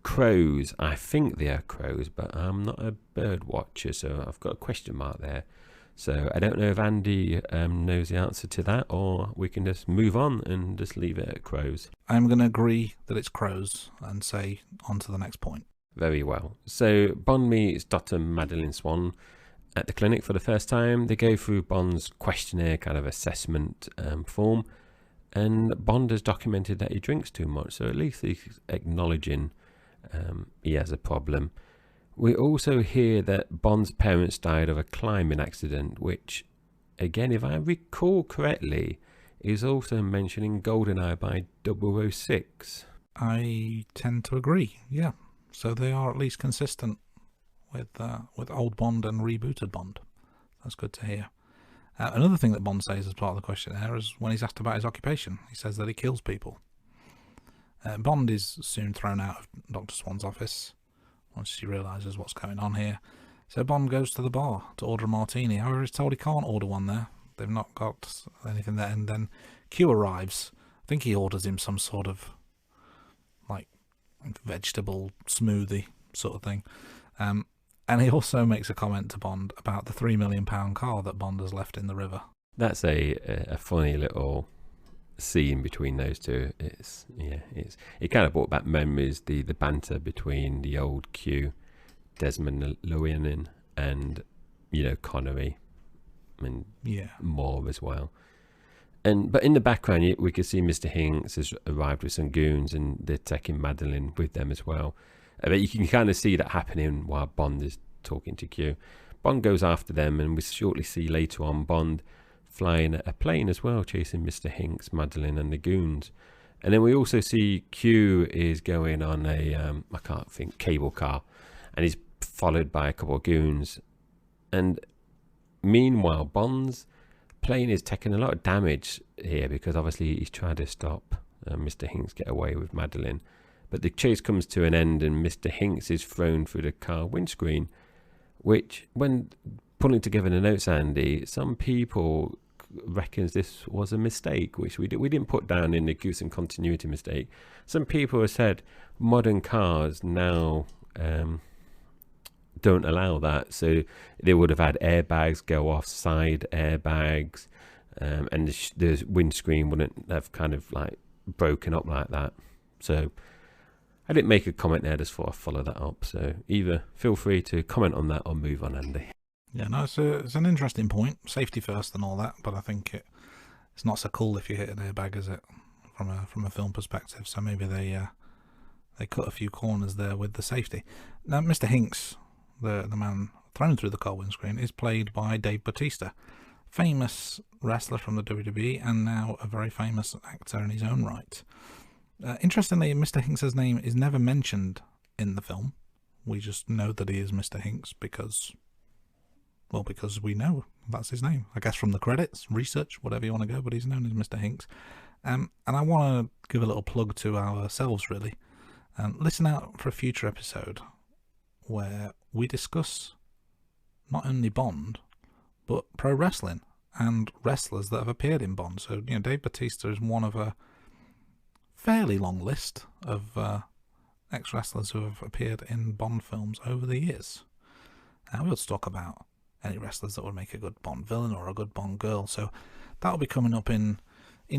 crows. I think they are crows, but I'm not a bird watcher, so I've got a question mark there. So I don't know if Andy knows the answer to that, or we can just move on and just leave it at crows. I'm going to agree that it's crows and say on to the next point. Very well. So Bond meets Dr. Madeleine Swan at the clinic for the first time. They go through Bond's questionnaire kind of assessment form, and Bond has documented that he drinks too much, so at least he's acknowledging he has a problem. We also hear that Bond's parents died of a climbing accident, which, again, if I recall correctly, is also mentioning GoldenEye by 006. I tend to agree, yeah. So they are at least consistent with old Bond and rebooted Bond. That's good to hear. Another thing that Bond says as part of the questionnaire is when he's asked about his occupation, he says that he kills people. Bond is soon thrown out of Dr. Swan's office once she realises what's going on here. So Bond goes to the bar to order a martini. However, he's told he can't order one there. They've not got anything there. And then Q arrives. I think he orders him some sort of like vegetable smoothie sort of thing. And he also makes a comment to Bond about the £3 million car that Bond has left in the river. That's a funny little scene between those two. It kind of brought back memories, the banter between the old Q, Desmond Llewellyn, and Connery, and Moore as well. But in the background we could see Mr. Hinks has arrived with some goons, and they're taking Madeleine with them as well. But you can kind of see that happening while Bond is talking to Q. Bond goes after them, and we shortly see later on Bond flying a plane as well, chasing Mr. Hinks, Madeleine, and the goons. And then we also see Q is going on a cable car, and he's followed by a couple of goons. And meanwhile, Bond's plane is taking a lot of damage here because obviously he's trying to stop Mr. Hinks get away with Madeleine. But the chase comes to an end, and Mr. Hinks is thrown through the car windscreen, which, when pulling together the notes, Andy, some people reckons this was a mistake, which we didn't put down in the Goose and Continuity mistake. Some people have said modern cars now don't allow that, so they would have had airbags go off, side airbags, and the windscreen wouldn't have kind of like broken up like that. So I didn't make a comment there, just thought I'd follow that up. So either feel free to comment on that or move on, Andy. Yeah, no, it's an interesting point. Safety first and all that, but I think it's not so cool if you hit an airbag, is it? From a film perspective. So maybe they cut a few corners there with the safety. Now, Mr. Hinks, the man thrown through the car windscreen, is played by Dave Bautista, famous wrestler from the WWE and now a very famous actor in his own right. Interestingly, Mr. Hinks' name is never mentioned in the film. We just know that he is Mr. Hinks because we know that's his name. I guess from the credits, research, whatever you want to go, but he's known as Mr. Hinks. And I want to give a little plug to ourselves, really. Listen out for a future episode where we discuss not only Bond, but pro wrestling and wrestlers that have appeared in Bond. So, Dave Bautista is one of a fairly long list of ex-wrestlers who have appeared in Bond films over the years. We'll talk about any wrestlers that would make a good Bond villain or a good Bond girl. So that'll be coming up in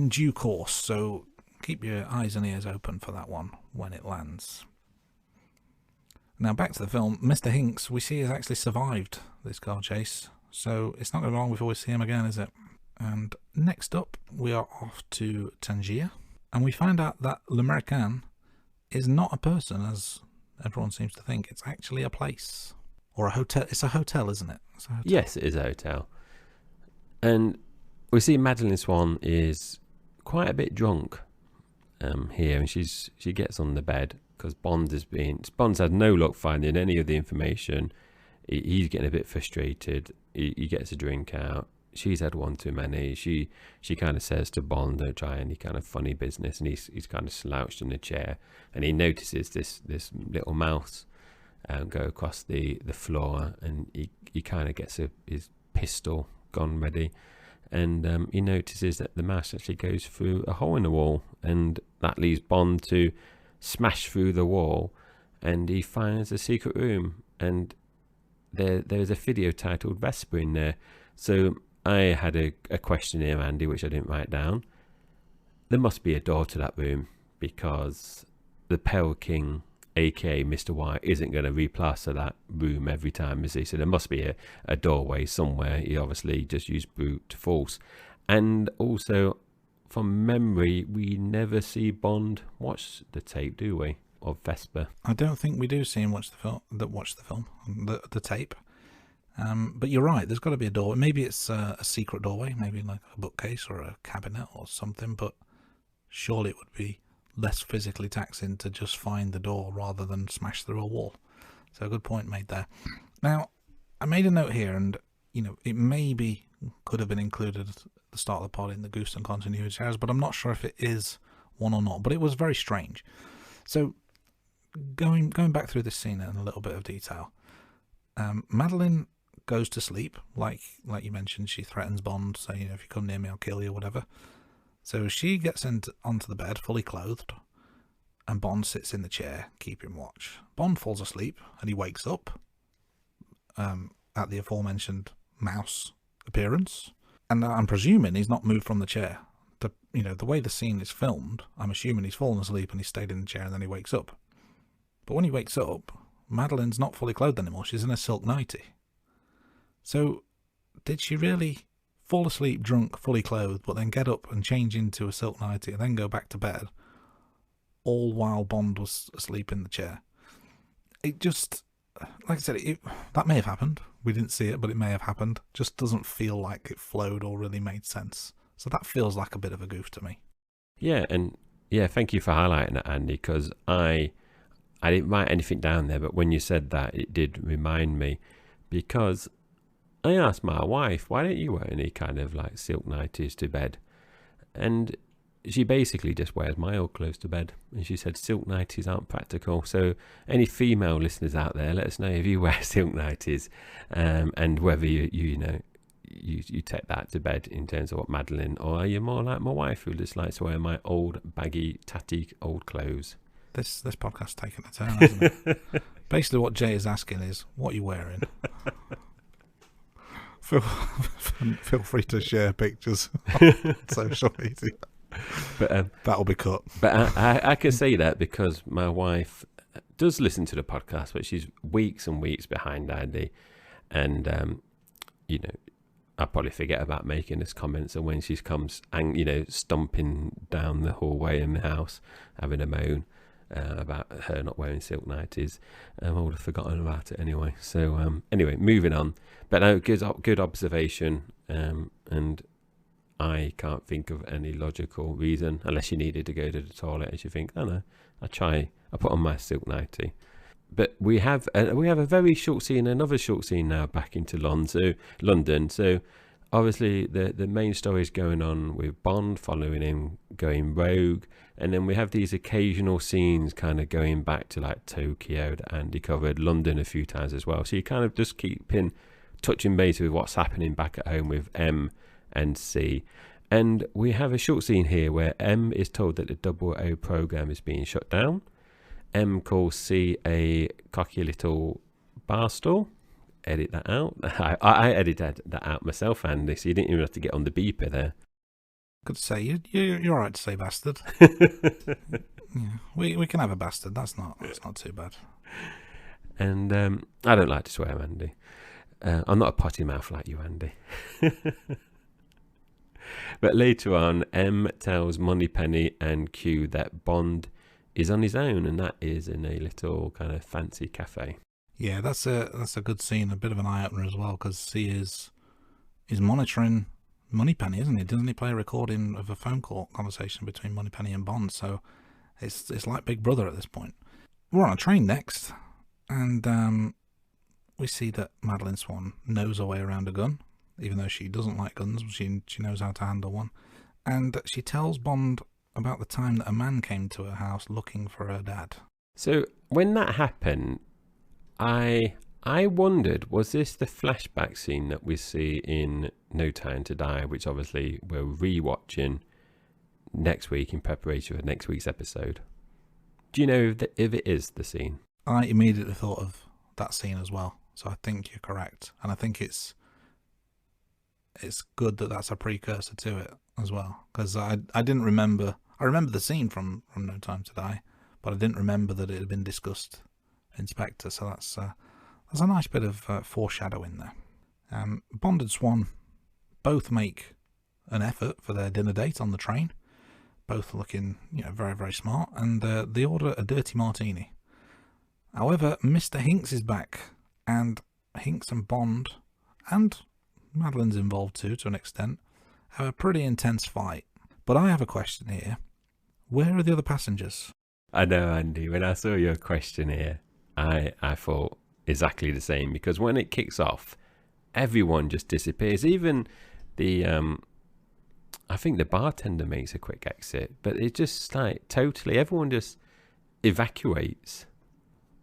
due course. So keep your eyes and ears open for that one when it lands. Now back to the film. Mr. Hinks, we see, has actually survived this car chase. So it's not going to be long before we see him again, is it? And next up, we are off to Tangier. And we find out that L'Americain is not a person, as everyone seems to think. It's actually a place. Or a hotel. It's a hotel, isn't it? It's a hotel. Yes, it is a hotel. And we see Madeleine Swann is quite a bit drunk here. And she gets on the bed because Bond's had no luck finding any of the information. He's getting a bit frustrated. He gets a drink out. She's had one too many. She kind of says to Bond, don't try any kind of funny business, and he's kind of slouched in the chair, and he notices this little mouse go across the floor, and he kind of gets his pistol gun ready, and he notices that the mouse actually goes through a hole in the wall, and that leaves Bond to smash through the wall, and he finds a secret room, and there's a video titled Vesper in there. So I had a question here, Andy, which I didn't write down. There must be a door to that room because the Pale King, aka Mr. White, isn't going to replaster that room every time, is he? So there must be a doorway somewhere. He obviously just used brute force. And also, from memory, we never see Bond watch the tape, do we? Of Vesper. I don't think we do see him watch the film, the tape. But you're right, there's got to be a doorway. Maybe it's a secret doorway, maybe like a bookcase or a cabinet or something, but surely it would be less physically taxing to just find the door rather than smash through a wall. So a good point made there. Now, I made a note here, and it maybe could have been included at the start of the pod in the Goose and Continuity shares, but I'm not sure if it is one or not, but it was very strange. So going back through this scene in a little bit of detail, Madeleine goes to sleep, like you mentioned. She threatens Bond, saying, if you come near me, I'll kill you, whatever. So she gets onto the bed, fully clothed, and Bond sits in the chair, keeping watch. Bond falls asleep, and he wakes up at the aforementioned mouse appearance. And I'm presuming he's not moved from the chair. The way the scene is filmed, I'm assuming he's fallen asleep and he stayed in the chair and then he wakes up. But when he wakes up, Madeleine's not fully clothed anymore. She's in a silk nightie. So, did she really fall asleep drunk, fully clothed, but then get up and change into a silk nightie and then go back to bed, all while Bond was asleep in the chair? It just, like I said, that may have happened. We didn't see it, but it may have happened. Just doesn't feel like it flowed or really made sense. So that feels like a bit of a goof to me. Yeah, and thank you for highlighting that, Andy, because I didn't write anything down there, but when you said that, it did remind me, because I asked my wife, why don't you wear any kind of like silk nighties to bed? And she basically just wears my old clothes to bed. And she said silk nighties aren't practical. So any female listeners out there, let us know if you wear silk nighties, and whether you take that to bed in terms of what Madeleine, or are you more like my wife who just likes to wear my old baggy, tatty old clothes? This podcast's taking a turn, hasn't it? Basically what Jay is asking is, what are you wearing? Feel free to share pictures on social media. But that'll be cut. But I can say that because my wife does listen to the podcast, but she's weeks and weeks behind Andy. And, I probably forget about making this comment. So when she comes and, stomping down the hallway in the house, having a moan, about her not wearing silk nighties. I would have forgotten about it anyway. So anyway, moving on. But no, good observation. And I can't think of any logical reason, unless you needed to go to the toilet, as you think, oh no, I put on my silk nightie. But we have a very short scene, another short scene now back into London. So obviously the main story is going on with Bond following him, going rogue, and then we have these occasional scenes kind of going back to like Tokyo, and he covered London a few times as well. So you kind of just keeping touching base with what's happening back at home with M and C. And we have a short scene here where M is told that the 000 program is being shut down. M calls C a cocky little barstool. Edit that out. I edited that out myself, Andy, so you didn't even have to get on the beeper there. Good to say. You're all right to say bastard. Yeah, we can have a bastard. That's not too bad. And I don't like to swear, Andy. I'm not a potty mouth like you, Andy. But later on, M tells Moneypenny and Q that Bond is on his own, and that is in a little kind of fancy cafe. Yeah, that's a good scene, a bit of an eye opener as well, because he is monitoring Moneypenny, isn't he? Doesn't he play a recording of a phone call conversation between Moneypenny and Bond? So it's like Big Brother at this point. We're on a train next, and we see that Madeleine Swann knows her way around a gun, even though she doesn't like guns. She knows how to handle one, and she tells Bond about the time that a man came to her house looking for her dad. So when that happened, I wondered, was this the flashback scene that we see in No Time to Die, which obviously we're rewatching next week in preparation for next week's episode? Do you know if it is the scene? I immediately thought of that scene as well, so I think you're correct, and I think it's good that that's a precursor to it as well, because I didn't remember. I remember the scene from No Time to Die, but I didn't remember that it had been discussed in Spectre, so that's a nice bit of foreshadowing there. Bond and Swann both make an effort for their dinner date on the train, both looking very, very smart, and they order a dirty martini. However, Mr. Hinks is back, and Hinks and Bond, and Madeleine's involved too to an extent, have a pretty intense fight. But I have a question here. Where are the other passengers? I know, Andy, when I saw your question here, I thought exactly the same, because when it kicks off, everyone just disappears. Even the I think the bartender makes a quick exit, but it's just like totally everyone just evacuates.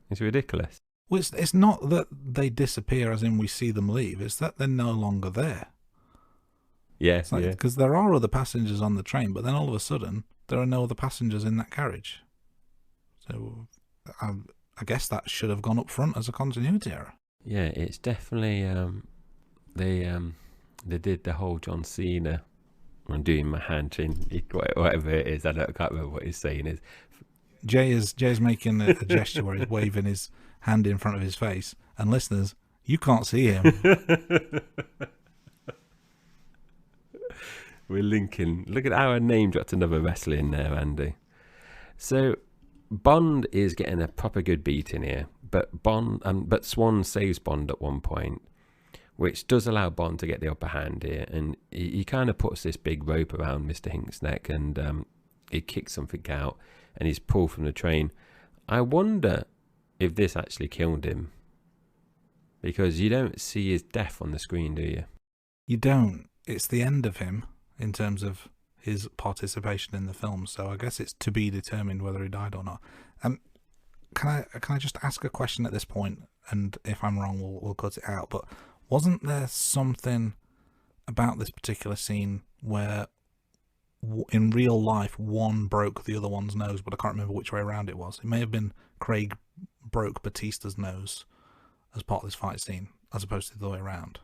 It's ridiculous. Well, it's not that they disappear as in we see them leave, it's that they're no longer there. Yes, yeah. Because there are other passengers on the train, but then all of a sudden there are no other passengers in that carriage. So I guess that should have gone up front as a continuity error. Yeah, it's definitely they did the whole John Cena. I'm doing my hand in whatever it is. I can't remember what he's saying is. Jay's making a gesture where he's waving his hand in front of his face, and listeners, you can't see him. We're linking. Look at our name dropped another wrestler in there, Andy. So Bond is getting a proper good beating here, but Swann saves Bond at one point, which does allow Bond to get the upper hand here, and he kind of puts this big rope around Mr. Hinks' neck, and he kicks something out, and he's pulled from the train. I wonder if this actually killed him, because you don't see his death on the screen, do you? You don't. It's the end of him in terms of his participation in the film, so I guess it's to be determined whether he died or not. Can I just ask a question at this point, and if I'm wrong, we'll cut it out. But wasn't there something about this particular scene where, in real life, one broke the other one's nose, but I can't remember which way around it was. It may have been Craig broke Batista's nose as part of this fight scene, as opposed to the other way around.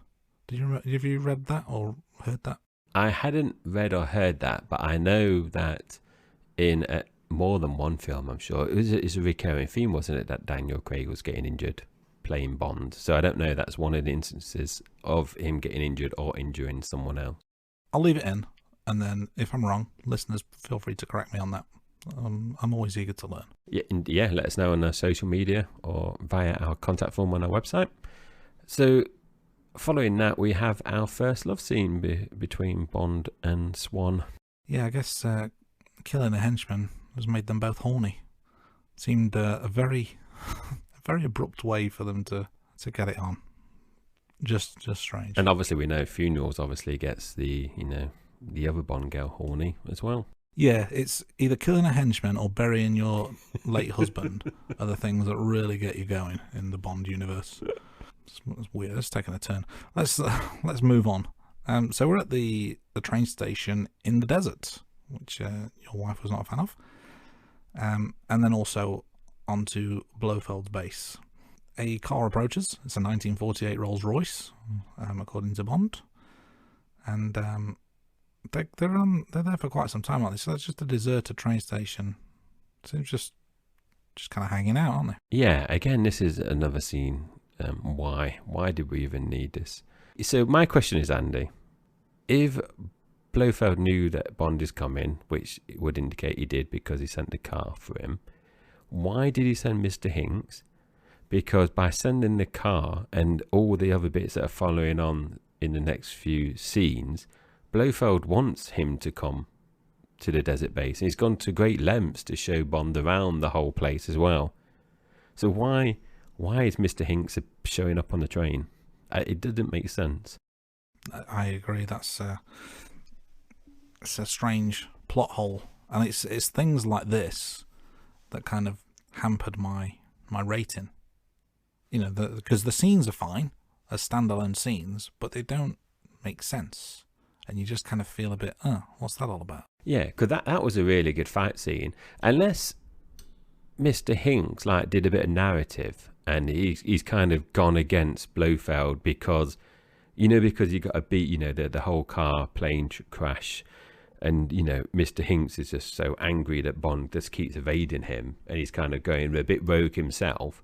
Have you read that or heard that? I hadn't read or heard that, but I know that in more than one film, I'm sure, it's a recurring theme, wasn't it, that Daniel Craig was getting injured playing Bond. So I don't know, that's one of the instances of him getting injured or injuring someone else. I'll leave it in, and then if I'm wrong, listeners, feel free to correct me on that. I'm always eager to learn. Yeah, let us know on our social media or via our contact form on our website. So following that, we have our first love scene between Bond and Swan. Yeah, I guess killing a henchman has made them both horny. Seemed a very very abrupt way for them to get it on. Just strange. And obviously we know Funerals obviously gets the other Bond girl horny as well. Yeah, it's either killing a henchman or burying your late husband are the things that really get you going in the Bond universe. It's weird. It's taking a turn. Let's move on. So we're at the train station in the desert, which your wife was not a fan of. And then also onto Blofeld's base. A car approaches. It's a 1948 Rolls-Royce, according to Bond. And they're there for quite some time, aren't they? So that's just a deserted train station. Seems just kind of hanging out, aren't they? Yeah, again, this is another scene. Why did we even need this? So my question is, Andy, if Blofeld knew that Bond is coming, which would indicate he did because he sent the car for him, why did he send Mr. Hinks? Because by sending the car and all the other bits that are following on in the next few scenes, Blofeld wants him to come to the desert base. And he's gone to great lengths to show Bond around the whole place as well. So why is Mr. Hinks showing up on the train? It doesn't make sense. I agree. It's a strange plot hole, and it's things like this that kind of hampered my rating. Because the scenes are fine as standalone scenes, but they don't make sense, and you just kind of feel a bit, what's that all about? Yeah, because that was a really good fight scene. Unless Mr. Hinks did a bit of narrative, and he's kind of gone against Blofeld because you got to beat the whole car plane crash, and Mr. Hinks is just so angry that Bond just keeps evading him, and he's kind of going a bit rogue himself.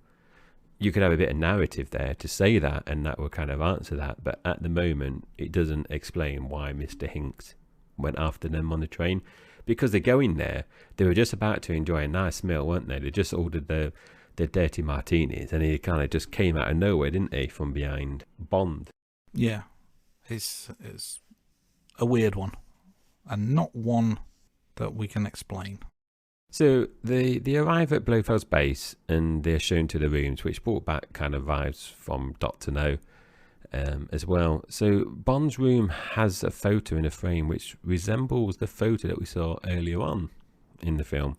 You could have a bit of narrative there to say that, and that will kind of answer that. But at the moment, it doesn't explain why Mr. Hinks went after them on the train. Because they're going there, they were just about to enjoy a nice meal, weren't they? They just ordered the dirty martinis, and he kind of just came out of nowhere, didn't he, from behind Bond? Yeah, it's a weird one, and not one that we can explain. So they arrive at Blofeld's base, and they're shown to the rooms, which brought back kind of vibes from Dr. No as well. So Bond's room has a photo in a frame which resembles the photo that we saw earlier on in the film.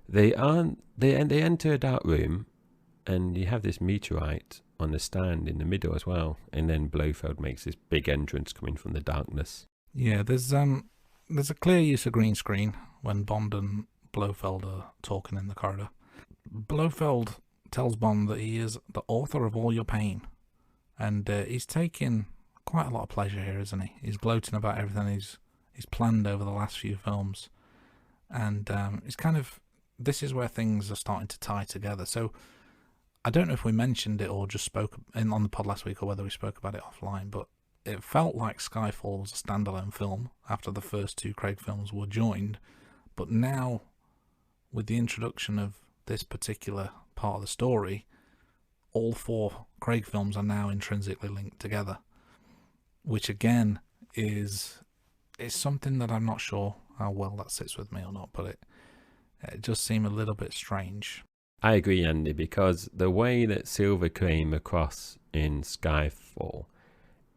They enter a dark room, and you have this meteorite on the stand in the middle as well, and then Blofeld makes this big entrance coming from the darkness. Yeah, there's a clear use of green screen when Bond and Blofeld are talking in the corridor. Blofeld tells Bond that he is the author of all your pain, and he's taking quite a lot of pleasure here, isn't he? He's gloating about everything he's planned over the last few films, and it's kind of, this is where things are starting to tie together. So I don't know if we mentioned it or just spoke on the pod last week, or whether we spoke about it offline, but it felt like Skyfall was a standalone film after the first two Craig films were joined, but now with the introduction of this particular part of the story, all four Craig films are now intrinsically linked together, which again is something that I'm not sure how well that sits with me or not, but it just seemed a little bit strange. I agree, Andy, because the way that Silver came across in Skyfall,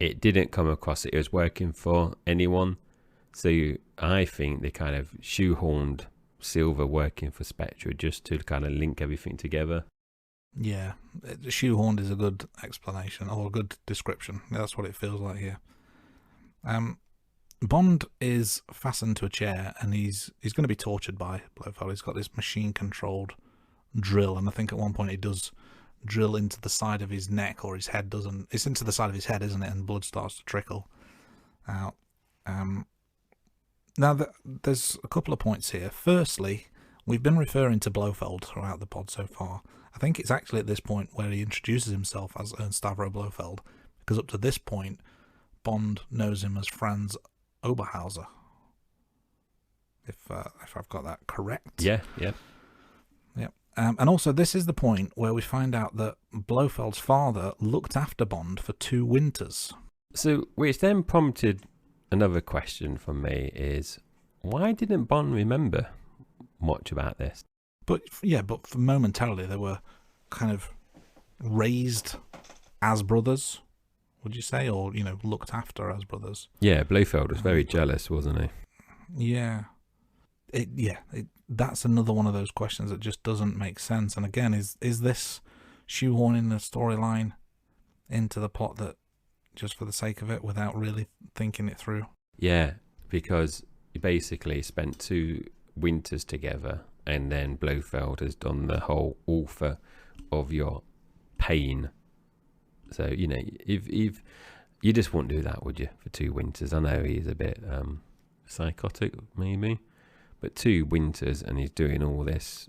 it didn't come across that it was working for anyone. So I think they kind of shoehorned Silver working for Spectre just to kind of link everything together. Yeah, shoehorned is a good explanation, or a good description. That's what it feels like here. Bond is fastened to a chair, and he's going to be tortured by Blofeld. He's got this machine-controlled drill, and I think at one point he does drill into the side of his neck, or his head doesn't. It's into the side of his head, isn't it? And blood starts to trickle out. Now, there's a couple of points here. Firstly, we've been referring to Blofeld throughout the pod so far. I think it's actually at this point where he introduces himself as Ernst Stavro Blofeld, because up to this point, Bond knows him as Franz Oberhauser. if I've got that correct. Yeah, yeah. Yep. And also, this is the point where we find out that Blofeld's father looked after Bond for 2 winters. So, which then prompted another question from me is, why didn't Bond remember much about this? But for momentarily they were kind of raised as brothers, would you say, or looked after as brothers? Yeah, Blofeld was very jealous, wasn't he? Yeah. That's another one of those questions that just doesn't make sense. And again, is this shoehorning the storyline into the plot that just for the sake of it without really thinking it through? Yeah, because you basically spent 2 winters together, and then Blofeld has done the whole author of your pain. So, if you just wouldn't do that, would you, for 2 winters? I know he's a bit psychotic, maybe, but 2 winters, and he's doing all this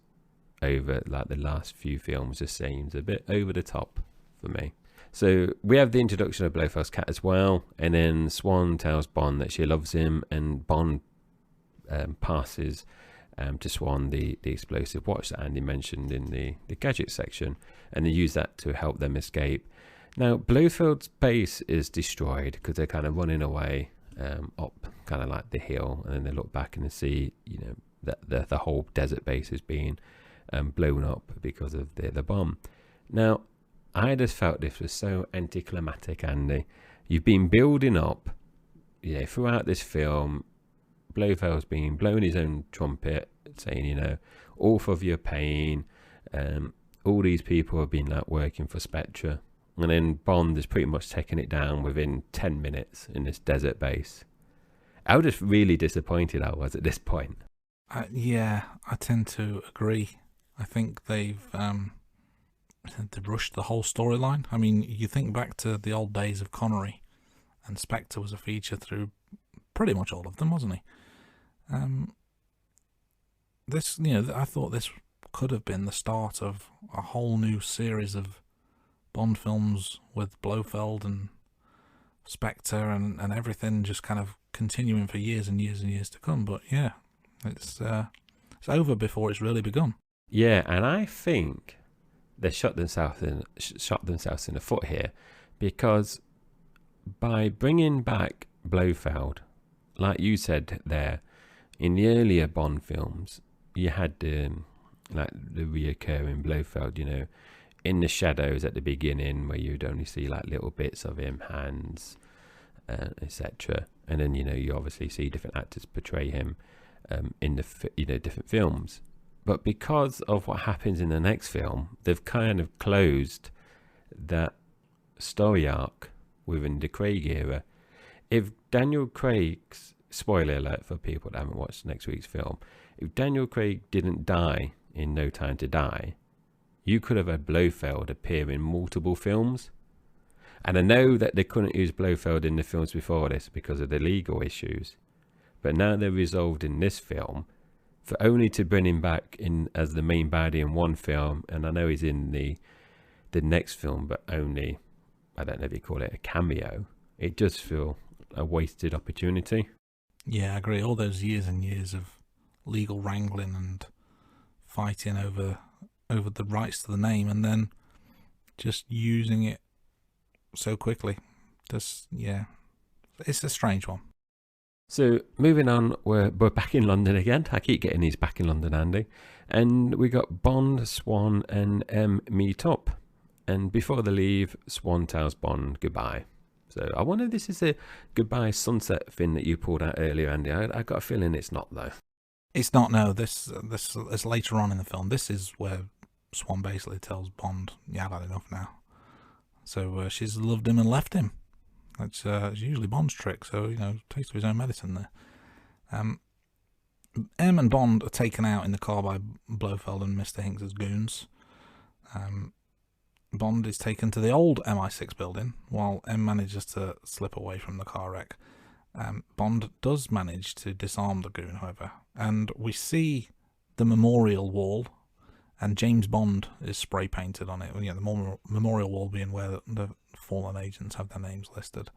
over like the last few films, just seems a bit over the top for me. So we have the introduction of Blofeld's cat as well, and then Swan tells Bond that she loves him, and Bond passes to Swan the explosive watch that Andy mentioned in the gadget section, and they use that to help them escape. Now Blofeld's base is destroyed because they're kind of running away up kind of like the hill, and then they look back and they see that the whole desert base is being blown up because of the bomb. Now I just felt this was so anticlimactic, Andy. You've been building up throughout this film. Blofeld's been blowing his own trumpet, saying, all of your pain. All these people have been like working for Spectre. And then Bond is pretty much taking it down within 10 minutes in this desert base. I was just really disappointed I was at this point. Yeah, I tend to agree. I think they've rushed the whole storyline. I mean, you think back to the old days of Connery, and Spectre was a feature through pretty much all of them, wasn't he? I thought this could have been the start of a whole new series of Bond films with Blofeld and Spectre and everything just kind of continuing for years and years and years to come. But yeah, it's over before it's really begun. Yeah, and I think they shot themselves in the foot here, because by bringing back Blofeld, like you said there, in the earlier Bond films, you had the reoccurring Blofeld, in the shadows at the beginning, where you'd only see like little bits of him, hands, etc. And then you obviously see different actors portray him in the different films. But because of what happens in the next film, they've kind of closed that story arc within the Craig era. If Daniel Craig's, spoiler alert for people that haven't watched next week's film, if Daniel Craig didn't die in No Time to Die, you could have had Blofeld appear in multiple films. And I know that they couldn't use Blofeld in the films before this because of the legal issues, but now they're resolved in this film, for only to bring him back in as the main baddie in one film, and I know he's in the next film, but only, I don't know if you call it a cameo. It just feels a wasted opportunity. Yeah, I agree. All those years and years of legal wrangling and fighting over the rights to the name, and then just using it so quickly. It's a strange one. So moving on, we're back in London again. I keep getting these back in London, Andy. And we got Bond, Swan and M meet up. And before they leave, Swan tells Bond goodbye. So I wonder if this is a goodbye sunset thing that you pulled out earlier, Andy. I got a feeling it's not, though. It's not, no. This is later on in the film. This is where Swan basically tells Bond, I've had enough now. So she's loved him and left him. That's usually Bond's trick, so, taste of his own medicine there. M and Bond are taken out in the car by Blofeld and Mr. Hinks' goons. Bond is taken to the old MI6 building, while M manages to slip away from the car wreck. Bond does manage to disarm the goon, however, and we see the memorial wall, and James Bond is spray painted on it. The memorial wall being where the fallen agents have their names listed,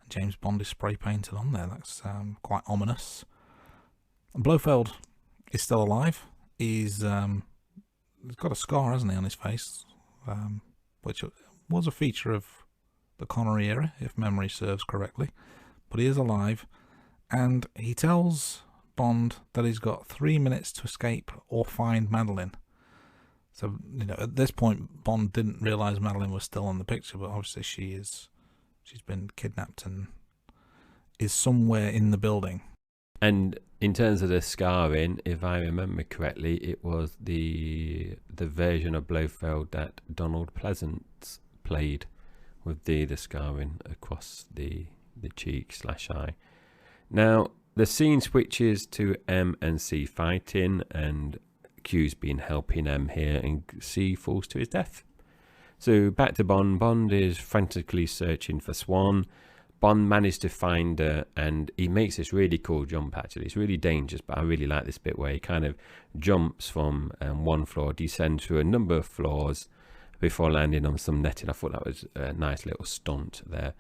and James Bond is spray painted on there. That's quite ominous. Blofeld is still alive. He's got a scar, hasn't he, on his face, which was a feature of the Connery era, if memory serves correctly. But he is alive, and he tells Bond that he's got 3 minutes to escape or find Madeline. So, at this point, Bond didn't realise Madeline was still in the picture, but obviously she's been kidnapped and is somewhere in the building. And in terms of the scarring, if I remember correctly, it was the version of Blofeld that Donald Pleasance played, with the scarring across the cheek/eye. Now, the scene switches to M and C fighting, and Q's been helping M here, and C falls to his death. So back to Bond. Bond is frantically searching for Swan. Bond managed to find her, and he makes this really cool jump, actually. It's really dangerous, but I really like this bit where he kind of jumps from one floor, descends through a number of floors before landing on some netting. I thought that was a nice little stunt there.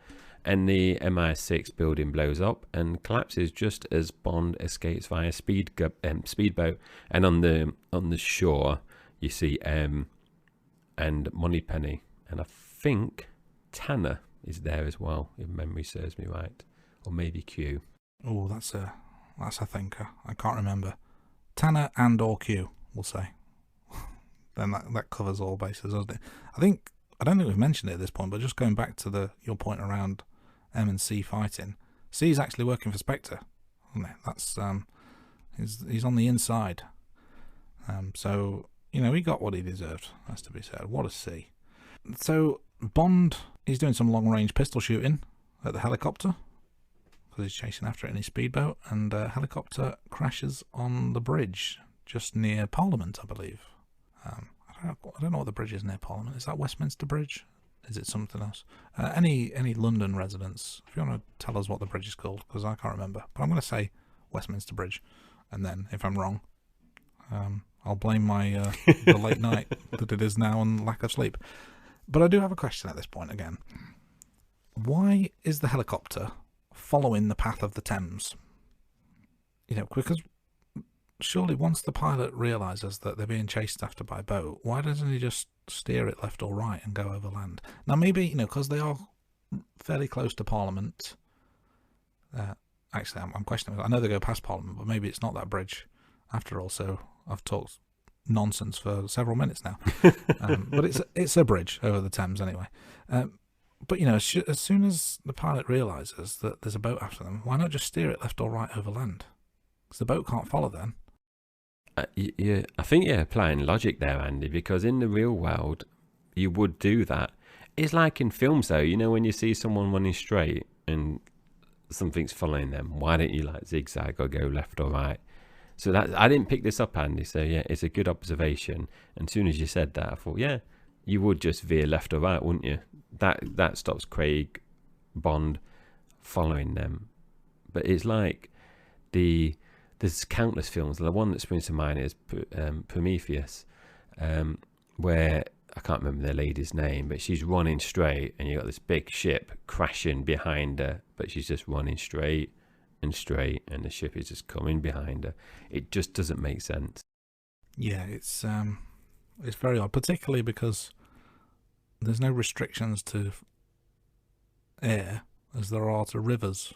And the MI6 building blows up and collapses just as Bond escapes via speedboat. And on the shore, you see M and Moneypenny, and I think Tanner is there as well, if memory serves me right, or maybe Q. Oh, that's a thinker. I can't remember. Tanner and or Q, we'll say. Then that covers all bases, doesn't it? I don't think we've mentioned it at this point, but just going back to your point around M and C fighting, C is actually working for Spectre, isn't it? That's he's on the inside. So he got what he deserved. Has to be said. What a C. So Bond is doing some long-range pistol shooting at the helicopter because he's chasing after it in his speedboat, and a helicopter crashes on the bridge just near Parliament, I believe. I don't know what the bridge is near Parliament. Is that Westminster Bridge? Is it something else? Any London residents, if you want to tell us what the bridge is called, because I can't remember. But I'm going to say Westminster Bridge, and then if I'm wrong, I'll blame my the late night that it is now and lack of sleep. But I do have a question at this point again. Why is the helicopter following the path of the Thames? Because surely once the pilot realises that they're being chased after by a boat, why doesn't he just steer it left or right and go over land? Now maybe, because they are fairly close to Parliament. Actually, I'm questioning. I know they go past Parliament, but maybe it's not that bridge after all. So I've talked nonsense for several minutes now. But it's a bridge over the Thames anyway. But as soon as the pilot realises that there's a boat after them, why not just steer it left or right over land? Because the boat can't follow then. I think you're applying logic there, Andy, because in the real world, you would do that. It's like in films, though, when you see someone running straight and something's following them, why don't you zigzag or go left or right? So that I didn't pick this up, Andy, so yeah, it's a good observation. And as soon as you said that, I thought, yeah, you would just veer left or right, wouldn't you? That stops Craig Bond following them. But it's like there's countless films. The one that springs to mind is Prometheus, where I can't remember the lady's name, but she's running straight, and you got this big ship crashing behind her, but she's just running straight, and the ship is just coming behind her. It just doesn't make sense. Yeah, it's very odd, particularly because there's no restrictions to air as there are to rivers.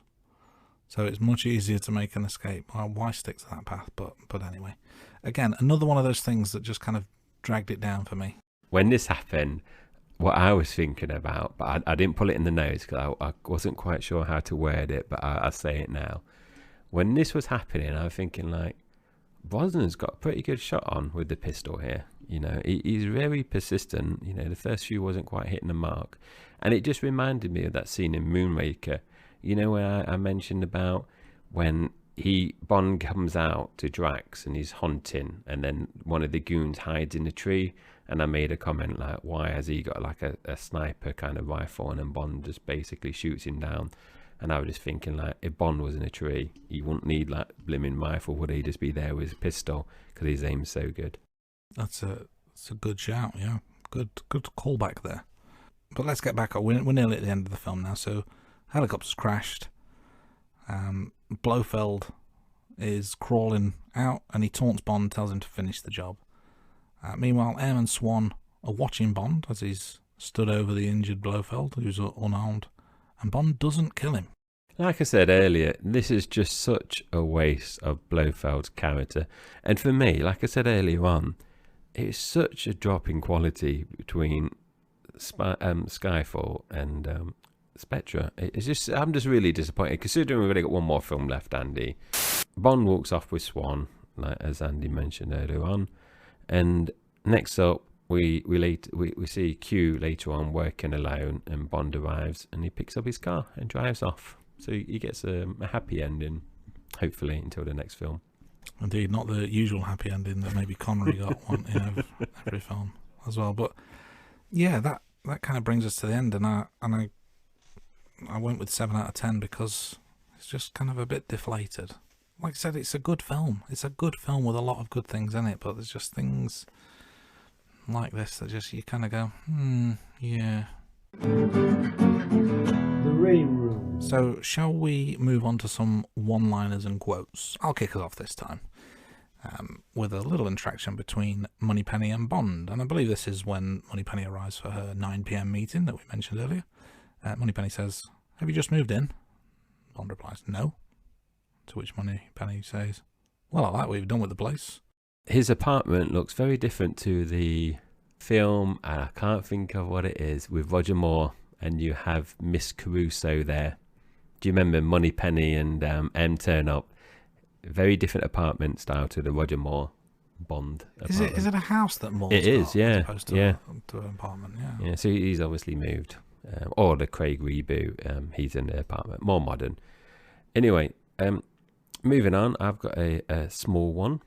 So it's much easier to make an escape. Why stick to that path? But anyway, again, another one of those things that just kind of dragged it down for me. When this happened, what I was thinking about, but I didn't put it in the notes because I wasn't quite sure how to word it, but I'll say it now. When this was happening, I was thinking Brosnan's got a pretty good shot on with the pistol here. He's very persistent. The first few wasn't quite hitting the mark. And it just reminded me of that scene in Moonraker, where I mentioned about when Bond comes out to Drax and he's hunting, and then one of the goons hides in the tree, and I made a comment why has he got a sniper kind of rifle, and then Bond just basically shoots him down. And I was just thinking if Bond was in a tree, he wouldn't need blimmin' rifle, would he? Just be there with his pistol because his aim's so good. That's a good shout, yeah. Good callback there. But let's get back up. We're nearly at the end of the film now. So helicopter's crashed. Blofeld is crawling out, and he taunts Bond and tells him to finish the job. Meanwhile, M and Swan are watching Bond as he's stood over the injured Blofeld, who's unarmed, and Bond doesn't kill him. Like I said earlier, this is just such a waste of Blofeld's character. And for me, like I said earlier on, it's such a drop in quality between Skyfall and Spectre. I'm just really disappointed, considering we've only got one more film left, Andy. Bond walks off with Swan, like as Andy mentioned earlier on. And next up, we see Q later on working alone, and Bond arrives and he picks up his car and drives off. So he gets a happy ending, hopefully, until the next film. Indeed, not the usual happy ending that maybe Connery got one in every film as well. But yeah, that kind of brings us to the end, and I went with 7 out of 10 because it's just kind of a bit deflated. Like I said, it's a good film. It's a good film with a lot of good things in it, but there's just things like this that just you kind of go, yeah. The Rating Room. So, shall we move on to some one-liners and quotes? I'll kick us off this time with a little interaction between Moneypenny and Bond. And I believe this is when Moneypenny arrives for her 9 p.m. meeting that we mentioned earlier. Moneypenny says, "Have you just moved in?" Bond replies, "No." To which Moneypenny says, "Well, I like what you've done with the place." His apartment looks very different to the film, and I can't think of what it is, with Roger Moore, and you have Miss Caruso there. Do you remember Moneypenny and M turn up? Very different apartment style to the Roger Moore Bond apartment. Is it a house that Moore's It is, got, yeah. as opposed to to an apartment, yeah. Yeah, so he's obviously moved. Or the Craig reboot, he's in the apartment. More modern. Anyway, moving on, I've got a small one.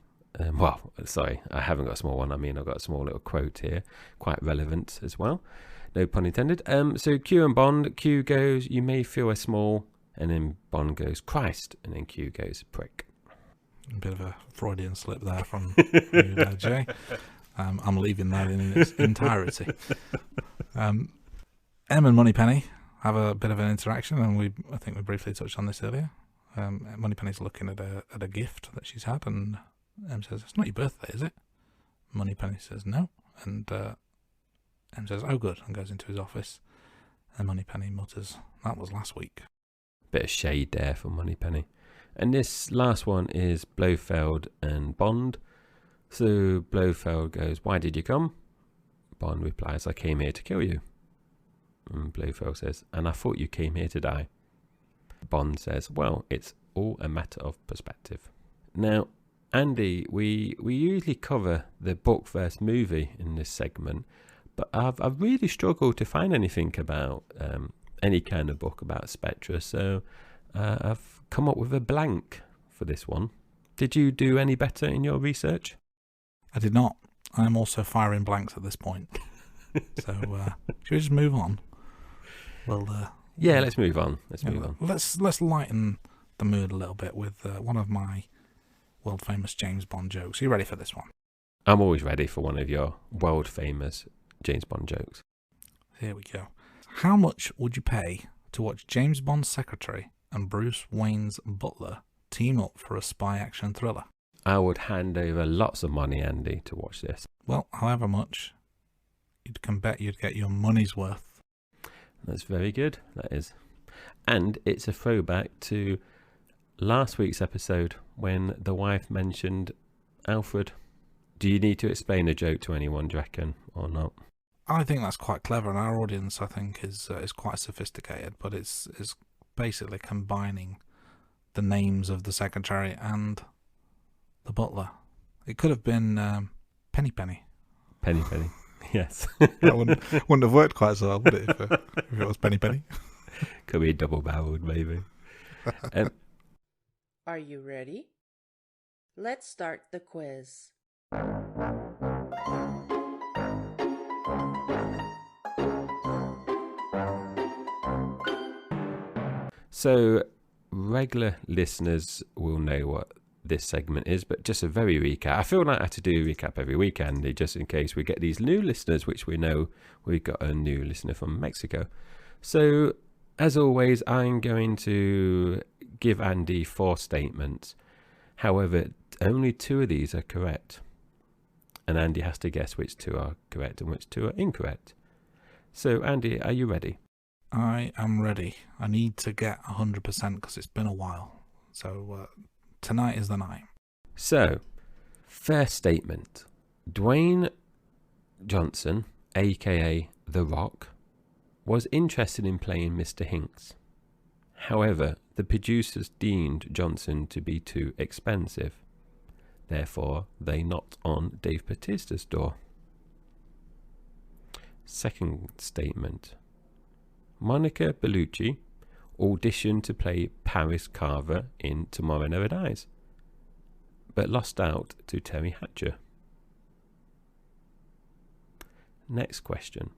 Sorry, I haven't got a small one. I mean, I've got a small little quote here, quite relevant as well. No pun intended. So Q and Bond, Q goes, "You may feel a small," and then Bond goes, "Christ," and then Q goes, "Prick." A bit of a Freudian slip there from you there, Jay. I'm leaving that in its entirety. M and Moneypenny have a bit of an interaction, and I think we briefly touched on this earlier. Moneypenny's looking at a gift that she's had, and M says, "It's not your birthday, is it?" Moneypenny says, "No," and M says, "Oh, good," and goes into his office. And Moneypenny mutters, "That was last week." Bit of shade there for Moneypenny. And this last one is Blofeld and Bond. So Blofeld goes, "Why did you come?" Bond replies, "I came here to kill you." And Blofeld says, "And I thought you came here to die." Bond says, "Well, it's all a matter of perspective." Now, Andy, we usually cover the book versus movie in this segment, but I've really struggled to find anything about any kind of book about Spectre, so I've come up with a blank for this one. Did you do any better in your research? I did not. I'm also firing blanks at this point. So, should we just move on? Well, yeah, let's move on. Move on. Let's lighten the mood a little bit with one of my world famous James Bond jokes. Are you ready for this one? I'm always ready for one of your world famous James Bond jokes. Here we go. How much would you pay to watch James Bond's secretary and Bruce Wayne's butler team up for a spy action thriller? I would hand over lots of money, Andy, to watch this. Well, however much, you can bet you'd get your money's worth. That's very good, that is. And it's a throwback to last week's episode when the wife mentioned Alfred. Do you need to explain a joke to anyone, do you reckon, or not? I think that's quite clever, and our audience, I think, is quite sophisticated, but it's basically combining the names of the secretary and the butler. It could have been Penny. Penny, yes. That wouldn't have worked quite so well, would it, if it was Penny? Could be double-barreled, maybe. Are you ready? Let's start the quiz. So, regular listeners will know what this segment is, but just a very recap. I feel like I have to do a recap every weekend, just in case we get these new listeners, which we know we've got a new listener from Mexico. So, as always, I'm going to give Andy 4 statements. However, only 2 of these are correct. And Andy has to guess which 2 are correct and which 2 are incorrect. So, Andy, are you ready? I am ready. I need to get 100% because it's been a while. So tonight is the night. So, first statement. Dwayne Johnson, aka The Rock, was interested in playing Mr. Hinks. However, the producers deemed Johnson to be too expensive. Therefore, they knocked on Dave Bautista's door. Second statement. Monica Bellucci auditioned to play Paris Carver in Tomorrow Never Dies, but lost out to Terry Hatcher. Next question.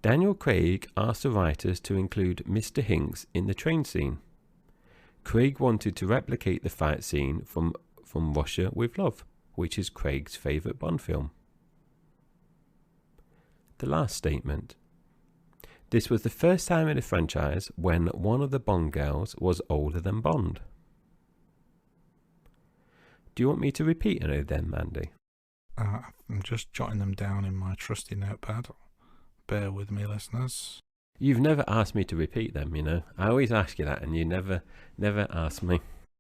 Daniel Craig asked the writers to include Mr. Hinks in the train scene. Craig wanted to replicate the fight scene from Russia with Love, which is Craig's favourite Bond film. The last statement. This was the first time in the franchise when one of the Bond girls was older than Bond. Do you want me to repeat any of them, Andy? I'm just jotting them down in my trusty notepad. Bear with me, listeners. You've never asked me to repeat them, you know. I always ask you that, and you never ask me.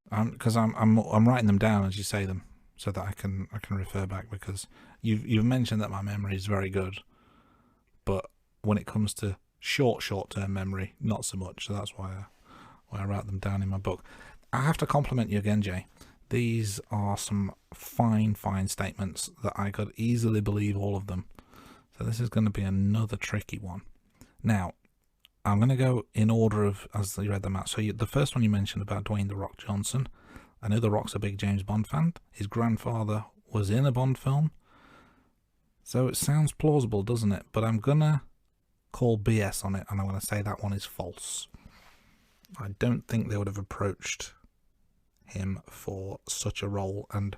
Because I'm writing them down as you say them, so that I can refer back. Because you've mentioned that my memory is very good, but when it comes to short-term memory, not so much. So that's why I write them down in my book. I have to compliment you again, Jay. These are some fine statements that I could easily believe all of them. So this is going to be another tricky one. Now, I'm going to go in order of as you read them out. So the first one you mentioned about Dwayne The Rock Johnson. I know The Rock's a big James Bond fan. His grandfather was in a Bond film. So it sounds plausible, doesn't it? But I'm going to call BS on it, and I'm going to say that one is false. I don't think they would have approached him for such a role, and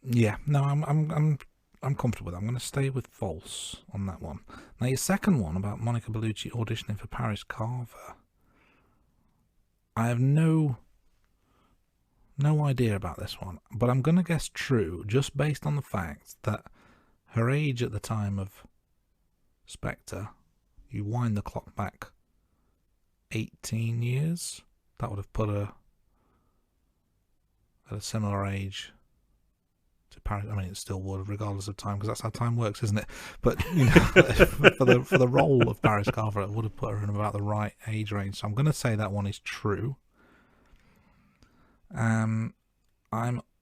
yeah, no, I'm comfortable with that. I'm going to stay with false on that one. Now, your second one about Monica Bellucci auditioning for Paris Carver, I have no idea about this one, but I'm going to guess true, just based on the fact that her age at the time of Spectre, you wind the clock back 18 years, that would have put her at a similar age to Paris. I mean, it still would, regardless of time, because that's how time works, isn't it? But you know, for the role of Paris Carver, it would have put her in about the right age range. So I'm going to say that one is true. I'm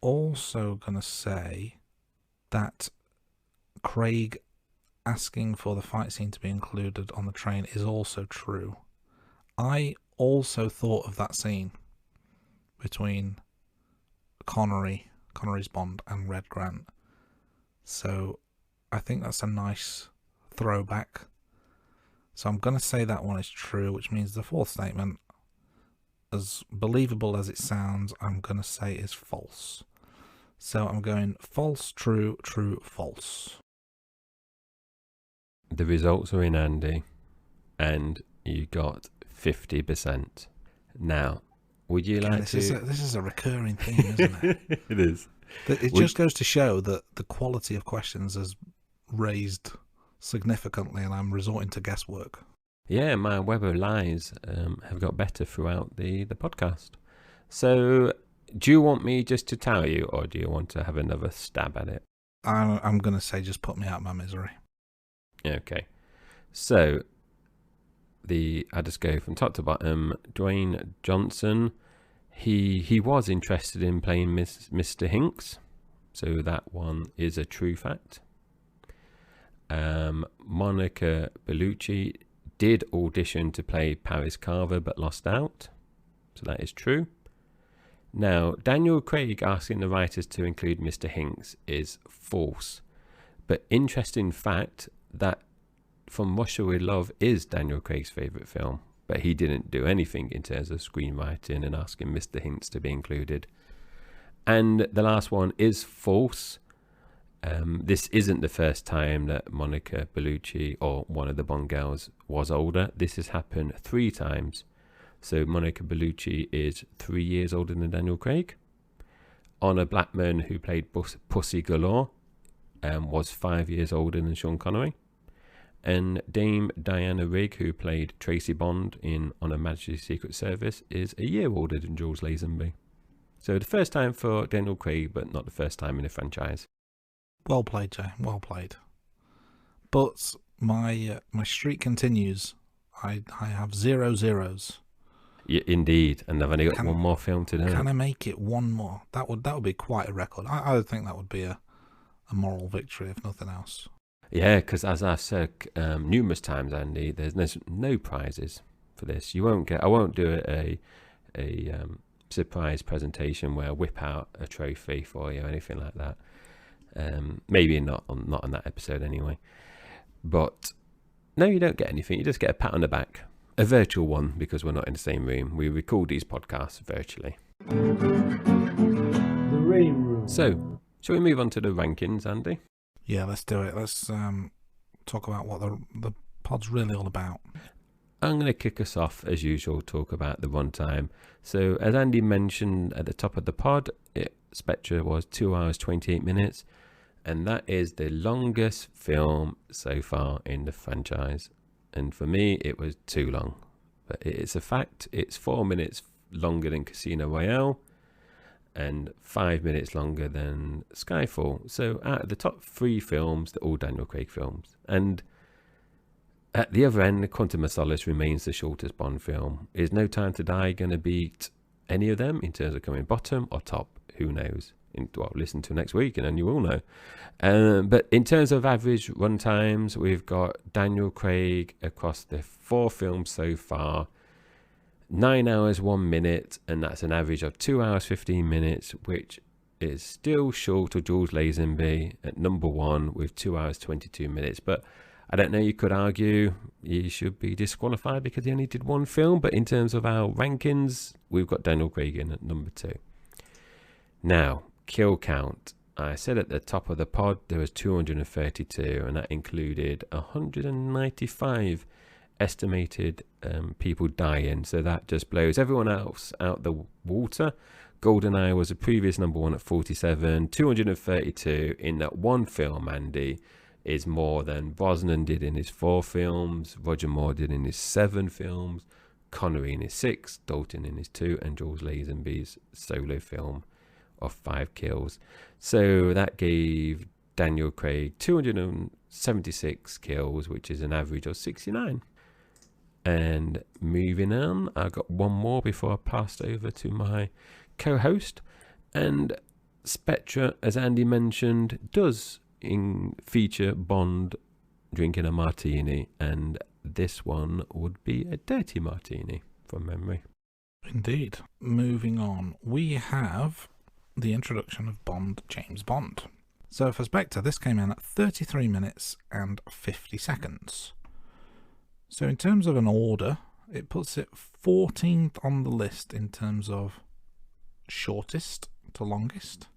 also going to say that Craig asking for the fight scene to be included on the train is also true. I also thought of that scene between Connery's Bond, and Red Grant. So I think that's a nice throwback. So I'm going to say that one is true, which means the fourth statement, as believable as it sounds, I'm going to say is false. So I'm going false, true, true, false. The results are in, Andy, and you got 50%. Now, would you like to... This is a recurring theme, isn't it? It is. It just goes to show that the quality of questions has raised significantly, and I'm resorting to guesswork. Yeah, my web of lies have got better throughout the podcast. So, do you want me just to tell you, or do you want to have another stab at it? I'm going to say just put me out of my misery. Okay. So, I just go from top to bottom. Dwayne Johnson, he was interested in playing Mr. Hinks, so that one is a true fact. Monica Bellucci did audition to play Paris Carver but lost out, so that is true. Now, Daniel Craig asking the writers to include Mr. Hinks is false, but interesting fact that From Russia with Love is Daniel Craig's favourite film, but he didn't do anything in terms of screenwriting and asking Mr. Hinks to be included. And the last one is false. This isn't the first time that Monica Bellucci or one of the Bond girls was older. This has happened 3 times. So Monica Bellucci is 3 years older than Daniel Craig. Honor Blackman, who played Pussy Galore, was 5 years older than Sean Connery. And Dame Diana Rigg, who played Tracy Bond in On Her Majesty's Secret Service, is a year older than Jules Lazenby. So the first time for Daniel Craig, but not the first time in the franchise. Well played, Jay. Well played. But my streak continues. I have 0 zeros. Yeah, indeed, and I've only got one more film to do. Can I make it one more? That would be quite a record. I would think that would be a moral victory, if nothing else. Yeah, because as I've said numerous times, Andy, there's no prizes for this. I won't do a surprise presentation where I whip out a trophy for you or anything like that. Maybe not on that episode anyway. But no, you don't get anything. You just get a pat on the back. A virtual one, because we're not in the same room. We record these podcasts virtually. The Rating Room. So, shall we move on to the rankings, Andy? Yeah, let's do it. Let's talk about what the pod's really all about. I'm going to kick us off, as usual, talk about the runtime. So, as Andy mentioned at the top of the pod, Spectre was 2 hours, 28 minutes. And that is the longest film so far in the franchise. And for me, it was too long. But it's a fact. It's 4 minutes longer than Casino Royale and 5 minutes longer than Skyfall. So out of the top 3 films, they're all Daniel Craig films. And at the other end, Quantum of Solace remains the shortest Bond film. Is No Time to Die going to beat any of them in terms of coming bottom or top? Who knows? Listen to next week and then you will know. But in terms of average run times, we've got Daniel Craig across the 4 films so far, 9 hours 1 minute, and that's an average of 2 hours 15 minutes, which is still short of Jules Lazenby at number 1 with 2 hours 22 minutes. But I don't know, you could argue he should be disqualified because he only did 1 film, but in terms of our rankings, we've got Daniel Craig in at number 2. Now, kill count. I said at the top of the pod there was 232, and that included 195 estimated people dying. So that just blows everyone else out the water. GoldenEye was a previous number 1 at 47. 232 in that 1 film, Andy, is more than Brosnan did in his 4 films, Roger Moore did in his 7 films, Connery in his 6, Dalton in his 2, and Jules Lazenby's solo film of 5 kills. So that gave Daniel Craig 276 kills, which is an average of 69. And moving on, I got one more before I passed over to my co-host. And Spectre, as Andy mentioned, does feature Bond drinking a martini, and this one would be a dirty martini from memory. Indeed. Moving on, we have the introduction of Bond, James Bond. So for Spectre, this came in at 33 minutes and 50 seconds. So in terms of an order, it puts it 14th on the list in terms of shortest to longest.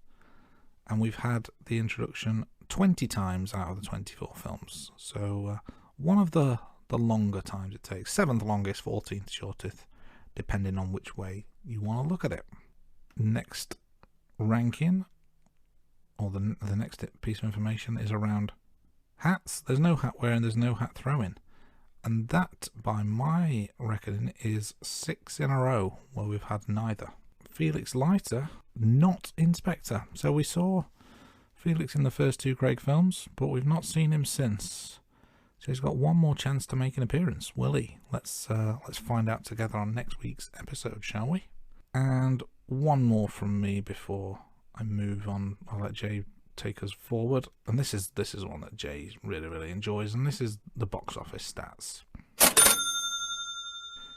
And we've had the introduction 20 times out of the 24 films. So one of the longer times it takes. 7th longest, 14th shortest, depending on which way you want to look at it. Next ranking, or the next piece of information, is around hats. There's no hat wearing, there's no hat throwing. And that, by my reckoning, is 6 in a row where we've had neither. Felix Leiter, not in Spectre. So we saw Felix in the first 2 Craig films, but we've not seen him since. So he's got one more chance to make an appearance. Will he? Let's find out together on next week's episode, shall we? And one more from me before I move on. I'll let Jay take us forward. And this is one that Jay really enjoys, and this is the box office stats.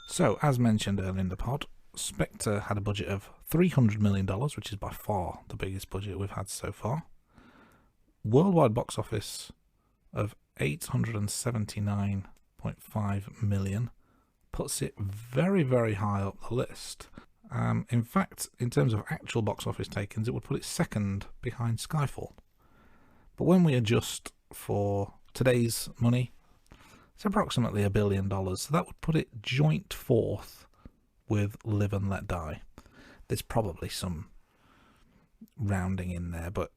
So, as mentioned earlier in the pod, Spectre had a budget of $300 million, which is by far the biggest budget we've had so far. Worldwide box office of $879.5 million puts it very high up the list. In fact, in terms of actual box office takings, it would put it 2nd behind Skyfall. But when we adjust for today's money, it's approximately $1 billion. So that would put it joint 4th with Live and Let Die. There's probably some rounding in there, but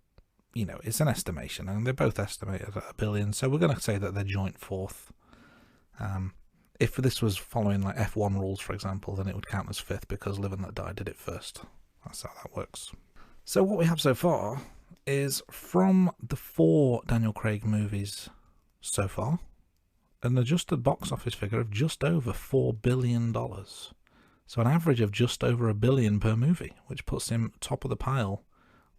you know, it's an estimation, and they're both estimated at $1 billion, so we're going to say that they're joint fourth. If this was following like F1 rules, for example, then it would count as fifth because Live and Let Die did it first. That's how that works. So what we have so far is, from the 4 Daniel Craig movies so far, an adjusted box office figure of just over $4 billion. So an average of just over $1 billion per movie, which puts him top of the pile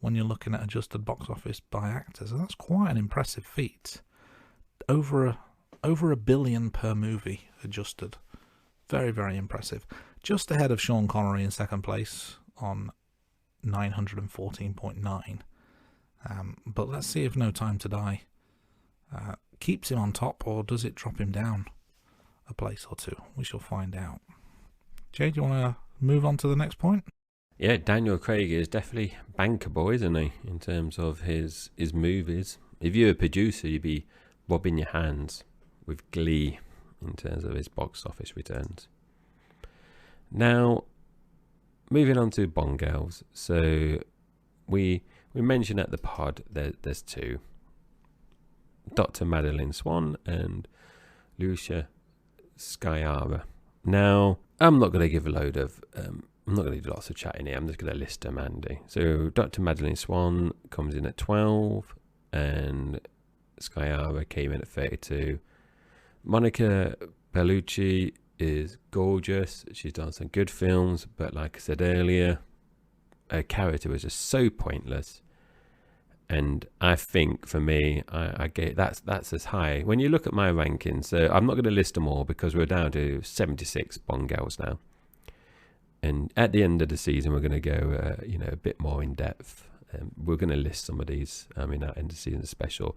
when you're looking at adjusted box office by actors. And that's quite an impressive feat. Over $1 billion per movie adjusted. Very, very impressive. Just ahead of Sean Connery in second place on 914.9. But let's see if No Time to Die keeps him on top, or does it drop him down a place or two? We shall find out. Jay, do you want to move on to the next point? Yeah, Daniel Craig is definitely bankable, isn't he, in terms of his movies. If you're a producer, you'd be rubbing your hands with glee in terms of his box office returns. Now, moving on to Bond girls. So we mentioned at the pod there's 2. Dr. Madeline Swan and Lucia Sciarra. Now, I'm not going to give a load of... I'm not going to do lots of chatting here. I'm just going to list them, Andy. So Dr. Madeline Swan comes in at 12, and Sciarra came in at 32. Monica Bellucci is gorgeous. She's done some good films, but like I said earlier, her character was just so pointless. And I think for me, I get that's as high. When you look at my rankings, so I'm not going to list them all because we're down to 76 Bond girls now. And at the end of the season, we're going to go, a bit more in depth. We're going to list some of these in our end of season special.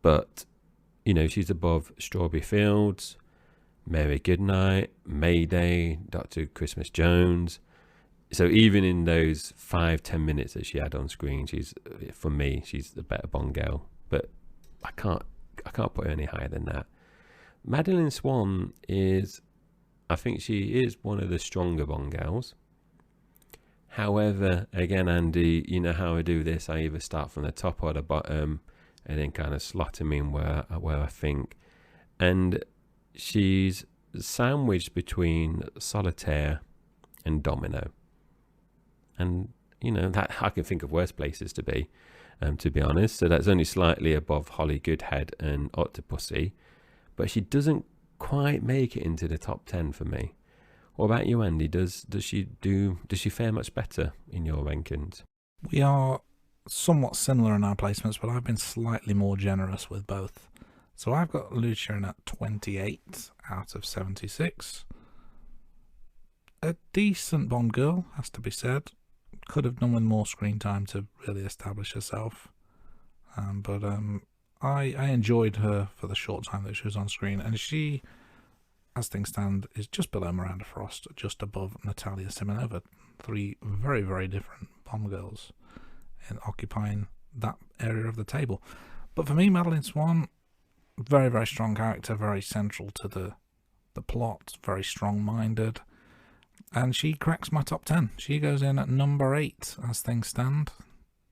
But, she's above Strawberry Fields, Mary Goodnight, Mayday, Dr. Christmas Jones. So even in those 5-10 minutes that she had on screen, for me, she's the better Bond girl. But I can't put her any higher than that. Madeline Swan I think she is one of the stronger Bond girls. However, again, Andy, you know how I do this. I either start from the top or the bottom and then kind of slot them in where I think. And she's sandwiched between Solitaire and Domino. And, that I can think of worse places to be honest. So that's only slightly above Holly Goodhead and Octopussy. But she doesn't quite make it into the top 10 for me. What about you, Andy? Does she fare much better in your rankings? We are somewhat similar in our placements, but I've been slightly more generous with both. So I've got Lucia in at 28 out of 76. A decent Bond girl, has to be said. Could have done with more screen time to really establish herself. But I enjoyed her for the short time that she was on screen, and she, as things stand, is just below Miranda Frost, just above Natalia Simonova. 3 very, very different Bond girls in occupying that area of the table. But for me, Madeline Swan, very, very strong character, very central to the plot, very strong-minded, and she cracks my top 10. She goes in at number 8 as things stand.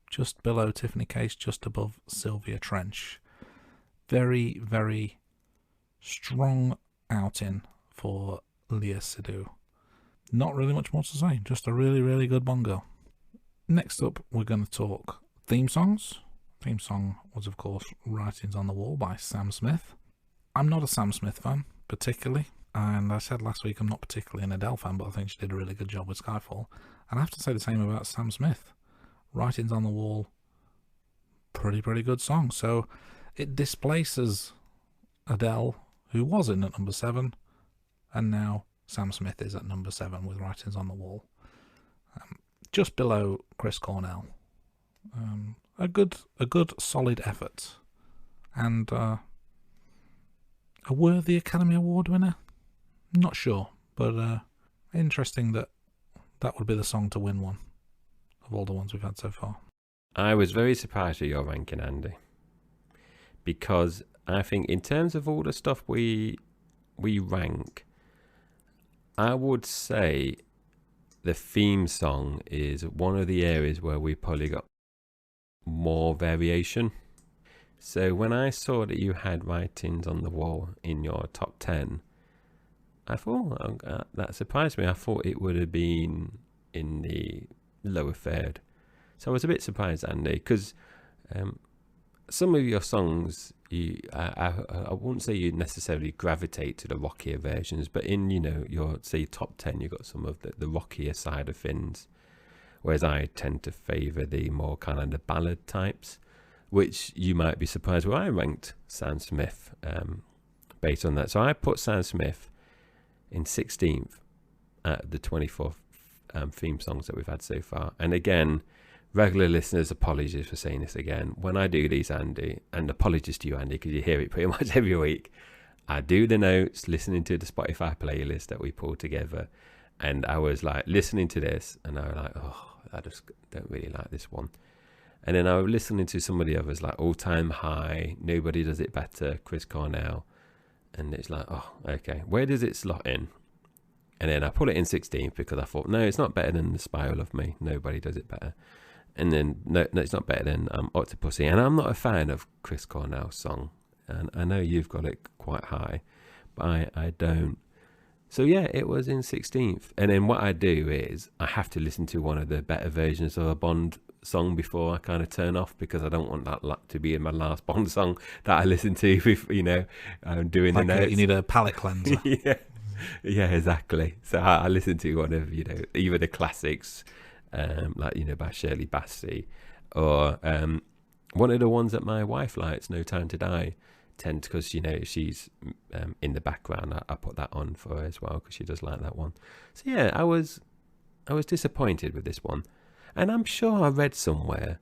Just below Tiffany Case, just above Sylvia Trench. Very, very strong outing for Léa Seydoux. Not really much more to say, just a really, really good Bond girl. Next up, we're going to talk theme songs. Theme song was, of course, Writings on the Wall by Sam Smith. I'm not a Sam Smith fan, particularly. And I said last week I'm not particularly an Adele fan, but I think she did a really good job with Skyfall. And I have to say the same about Sam Smith. Writings on the Wall, pretty good song. So it displaces Adele, who was in at number 7, and now Sam Smith is at number 7 with Writings on the Wall. Just below Chris Cornell. A good solid effort. And a worthy Academy Award winner? Not sure, but interesting that would be the song to win one of all the ones we've had so far. I was very surprised at your ranking, Andy, because I think in terms of all the stuff we rank, I would say the theme song is one of the areas where we probably got more variation. So when I saw that you had Writings on the Wall in your top 10, I thought, that surprised me. I thought it would have been in the lower third. So I was a bit surprised, Andy, because some of your songs, I wouldn't say you necessarily gravitate to the rockier versions, but in, your, say, top 10, you've got some of the rockier side of things, whereas I tend to favour the more kind of the ballad types, which you might be surprised where I ranked Sam Smith based on that. So I put Sam Smith in 16th at the 24 theme songs that we've had so far. And again, regular listeners, apologies for saying this again. When I do these, Andy, and apologies to you, Andy, because you hear it pretty much every week, I do the notes, listening to the Spotify playlist that we pull together. And I was like listening to this and I was like, oh, I just don't really like this one. And then I was listening to some of the others like All Time High, Nobody Does It Better, Chris Cornell. And it's like, oh, okay, where does it slot in? And then I put it in 16th because I thought, no, it's not better than The Spiral of Me. Nobody Does It Better. And then, no, it's not better than Octopussy. And I'm not a fan of Chris Cornell's song. And I know you've got it quite high, but I don't. So yeah, it was in 16th. And then what I do is I have to listen to one of the better versions of a Bond song before I kind of turn off, because I don't want that to be in my last Bond song that I listen to if, doing like the notes. You need a palate cleanser. yeah, exactly. So I listen to one of, either the classics, by Shirley Bassey, or one of the ones that my wife likes, No Time to Die, because she's in the background. I put that on for her as well because she does like that one. So yeah, I was disappointed with this one. And I'm sure I read somewhere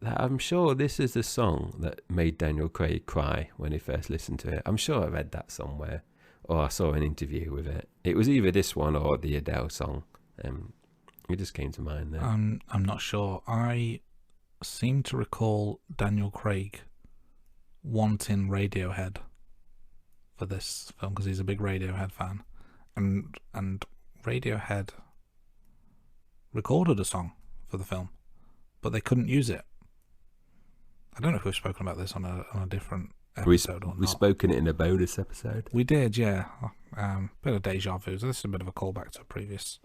that I'm sure this is the song that made Daniel Craig cry when he first listened to it. I'm sure I read that somewhere, or I saw an interview with it. It was either this one or the Adele song. It just came to mind there. I'm not sure. I seem to recall Daniel Craig wanting Radiohead for this film because he's a big Radiohead fan, and Radiohead recorded a song for the film, but they couldn't use it. I don't know if we've spoken about this on a different episode or not. We've spoken it in a bonus episode. We did, yeah. Bit of deja vu. So this is a bit of a callback to a previous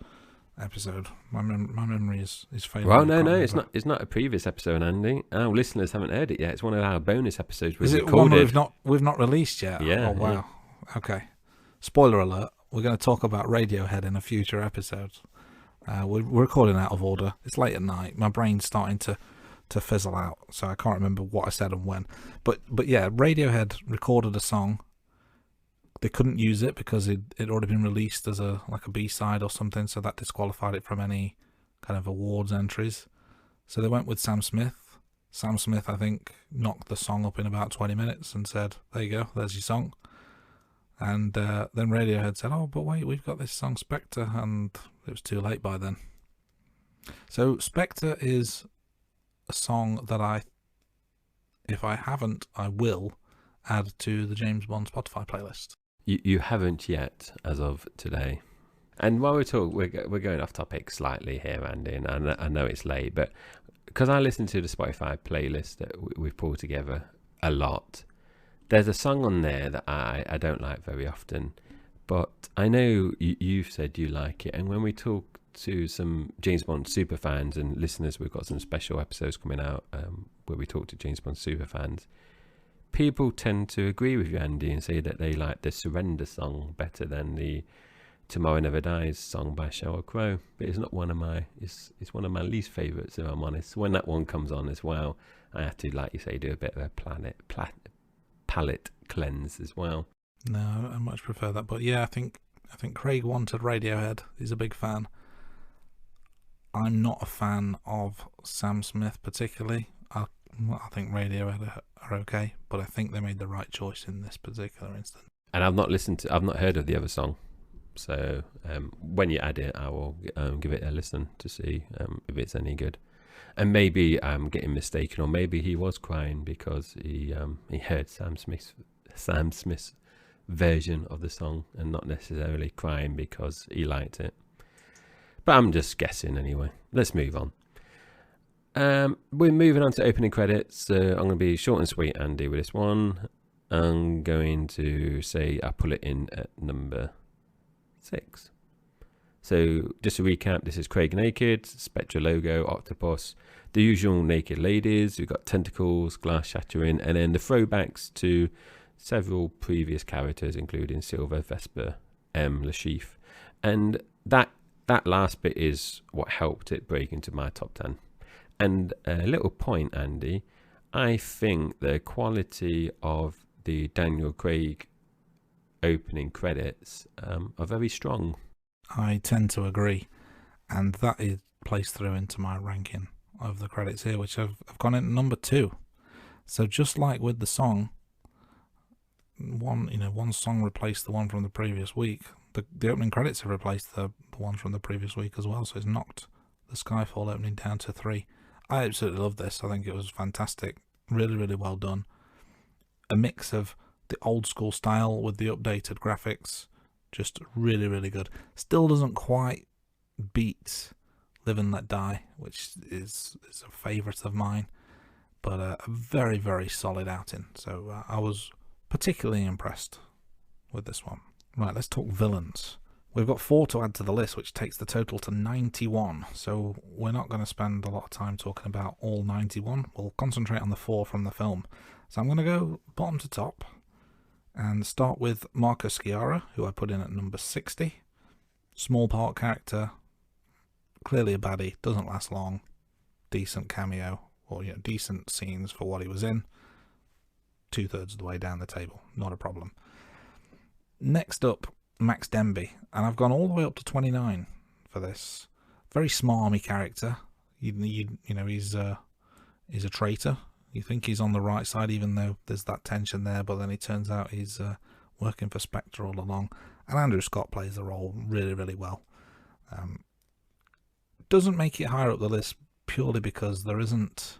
episode. My memory is failing. Well, no, it's not a previous episode, Andy. Our listeners haven't heard it yet. It's one of our bonus episodes we've recorded. Is it one we've not released yet? Yeah. Oh wow. Yeah. Okay. Spoiler alert. We're going to talk about Radiohead in a future episode. We're recording out of order. It's late at night. My brain's starting to fizzle out, so I can't remember what I said and when. But yeah, Radiohead recorded a song. They couldn't use it because it already been released as a B-side or something, so that disqualified it from any kind of awards entries. So they went with Sam Smith. Sam Smith, I think, knocked the song up in about 20 minutes and said, there you go, there's your song. And then Radiohead said, oh, but wait, we've got this song Spectre, and it was too late by then. So Spectre is a song that if I haven't, I will add to the James Bond Spotify playlist. You haven't yet, as of today. And while we talk, we're going off topic slightly here, Andy, and I know it's late, but because I listen to the Spotify playlist that we've pulled together a lot, there's a song on there that I don't like very often, but I know you've said you like it, and when we talk to some James Bond super fans and listeners, we've got some special episodes coming out where we talk to James Bond super fans. People tend to agree with you, Andy, and say that they like the Surrender song better than the Tomorrow Never Dies song by Sheryl Crow. But it's not one of my, it's one of my least favourites, if I'm honest. When that one comes on as well, I have to, like you say, do a bit of a palette cleanse as well. No, I much prefer that. But yeah, I think Craig wanted Radiohead. He's a big fan. I'm not a fan of Sam Smith particularly. I think Radiohead are okay, but I think they made the right choice in this particular instance. And I've not heard of the other song, so when you add it, I will give it a listen to see if it's any good. And maybe I'm getting mistaken, or maybe he was crying because he heard Sam Smith's version of the song, and not necessarily crying because he liked it. But I'm just guessing anyway. Let's move on. We're moving on to opening credits. So I'm going to be short and sweet, Andy, with this one. I'm going to say I pull it in at number 6. So just to recap, this is Craig naked, Spectre logo, octopus, the usual naked ladies. We've got tentacles, glass shattering, and then the throwbacks to several previous characters, including Silver, Vesper, Le Chiffre. And that last bit is what helped it break into my top 10. And a little point, Andy, I think the quality of the Daniel Craig opening credits are very strong. I tend to agree, and that is placed through into my ranking of the credits here, which I've gone in at number 2. So just like with the song, one song replaced the one from the previous week. The opening credits have replaced the one from the previous week as well, so it's knocked the Skyfall opening down to 3. I absolutely love this. I think it was fantastic. Really, really well done. A mix of the old school style with the updated graphics. Just really, really good. Still doesn't quite beat Live and Let Die, which is a favourite of mine. But a very, very solid outing. So I was particularly impressed with this one. Right, let's talk villains. We've got 4 to add to the list, which takes the total to 91. So we're not going to spend a lot of time talking about all 91. We'll concentrate on the 4 from the film. So I'm going to go bottom to top and start with Marco Sciarra, who I put in at number 60. Small part character, clearly a baddie, doesn't last long, decent cameo, or decent scenes for what he was in. 2/3 of the way down the table, not a problem. Next up, Max Denby, and I've gone all the way up to 29 for this. Very smarmy character. He's a traitor. You think he's on the right side, even though there's that tension there, but then it turns out he's working for Spectre all along. And Andrew Scott plays the role really, really well. Doesn't make it higher up the list purely because there isn't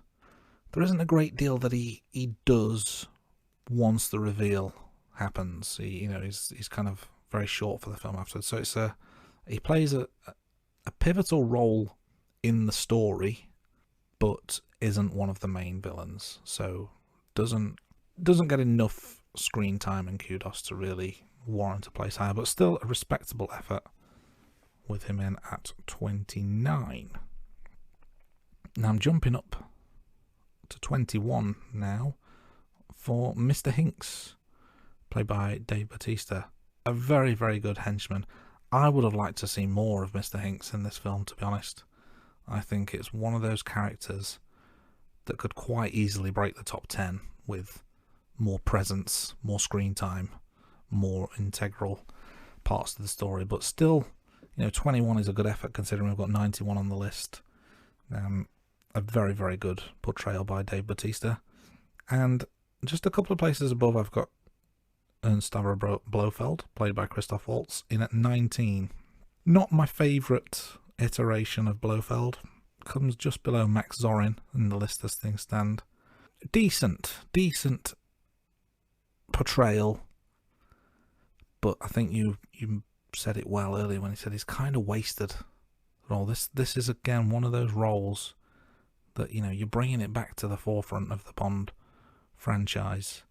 a great deal that he does once the reveal happens. He's kind of very short for the film afterwards. So he plays a pivotal role in the story, but isn't one of the main villains. So doesn't get enough screen time and kudos to really warrant a place higher, but still a respectable effort with him in at 29. Now I'm jumping up to 21 now for Mr. Hinks, played by Dave Bautista. A very, very good henchman. I would have liked to see more of Mr. Hinks in this film, to be honest. I think it's one of those characters that could quite easily break the top 10 with more presence, more screen time, more integral parts of the story. But still, 21 is a good effort considering we've got 91 on the list. A very, very good portrayal by Dave Bautista. And just a couple of places above, I've got Ernst Stavro Blofeld, played by Christoph Waltz, in at 19. Not my favourite iteration of Blofeld. Comes just below Max Zorin in the list as things stand. Decent portrayal, but I think you said it well earlier when you said he's kind of wasted role. This is again one of those roles that you're bringing it back to the forefront of the Bond franchise.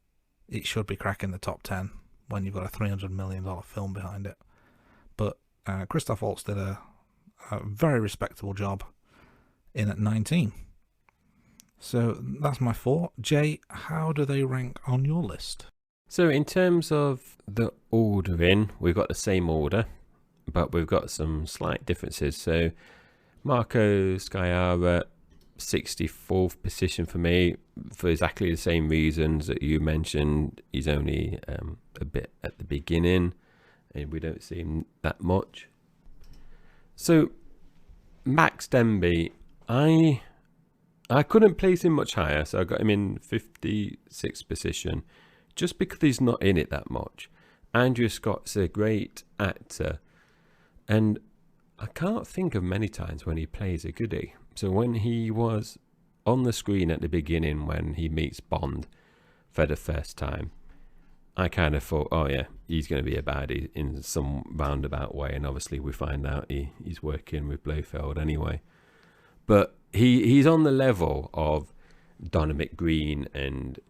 It should be cracking the top 10 when you've got a $300 million film behind it. But Christoph Waltz did a very respectable job in at 19. So that's my 4. Jay, how do they rank on your list? So in terms of the ordering, we've got the same order, but we've got some slight differences. So Marco Sciarra, 64th position for me, for exactly the same reasons that you mentioned. He's only a bit at the beginning, and we don't see him that much. So Max Denby, I couldn't place him much higher, so I got him in 56th position, just because he's not in it that much. Andrew Scott's a great actor, and I can't think of many times when he plays a goodie. So when he was on the screen at the beginning, when he meets Bond for the first time, I kind of thought, oh yeah, he's going to be a baddie in some roundabout way, and obviously we find out he's working with Blofeld anyway. But he's on the level of Donna McGreen and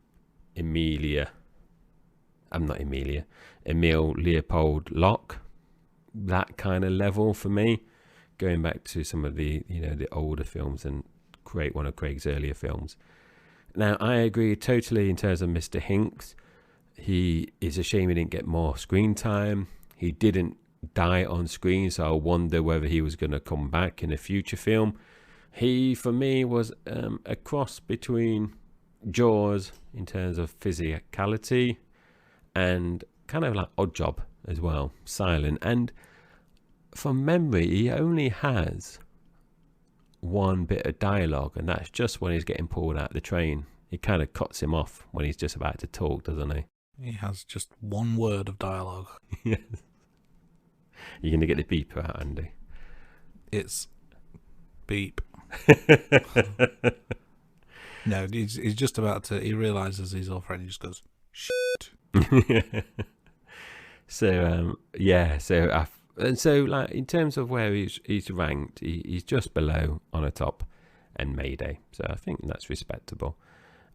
Emile Leopold Locke. That kind of level for me, going back to some of the the older films and one of Craig's earlier films. Now I agree totally in terms of Mr. Hinks. He is a shame he didn't get more screen time. He didn't die on screen, so I wonder whether he was going to come back in a future film. He, for me, was a cross between Jaws in terms of physicality and kind of like Oddjob as well, silent. And from memory, he only has one bit of dialogue, and that's just when he's getting pulled out of the train. It kind of cuts him off when he's just about to talk, doesn't he? He has just one word of dialogue. Yes. You're going to get the beeper out, Andy. It's beep. No, he's just about to. He realizes he's off, and he just goes shit. So like in terms of where he's ranked, he's just below On a Top and Mayday. So I think that's respectable.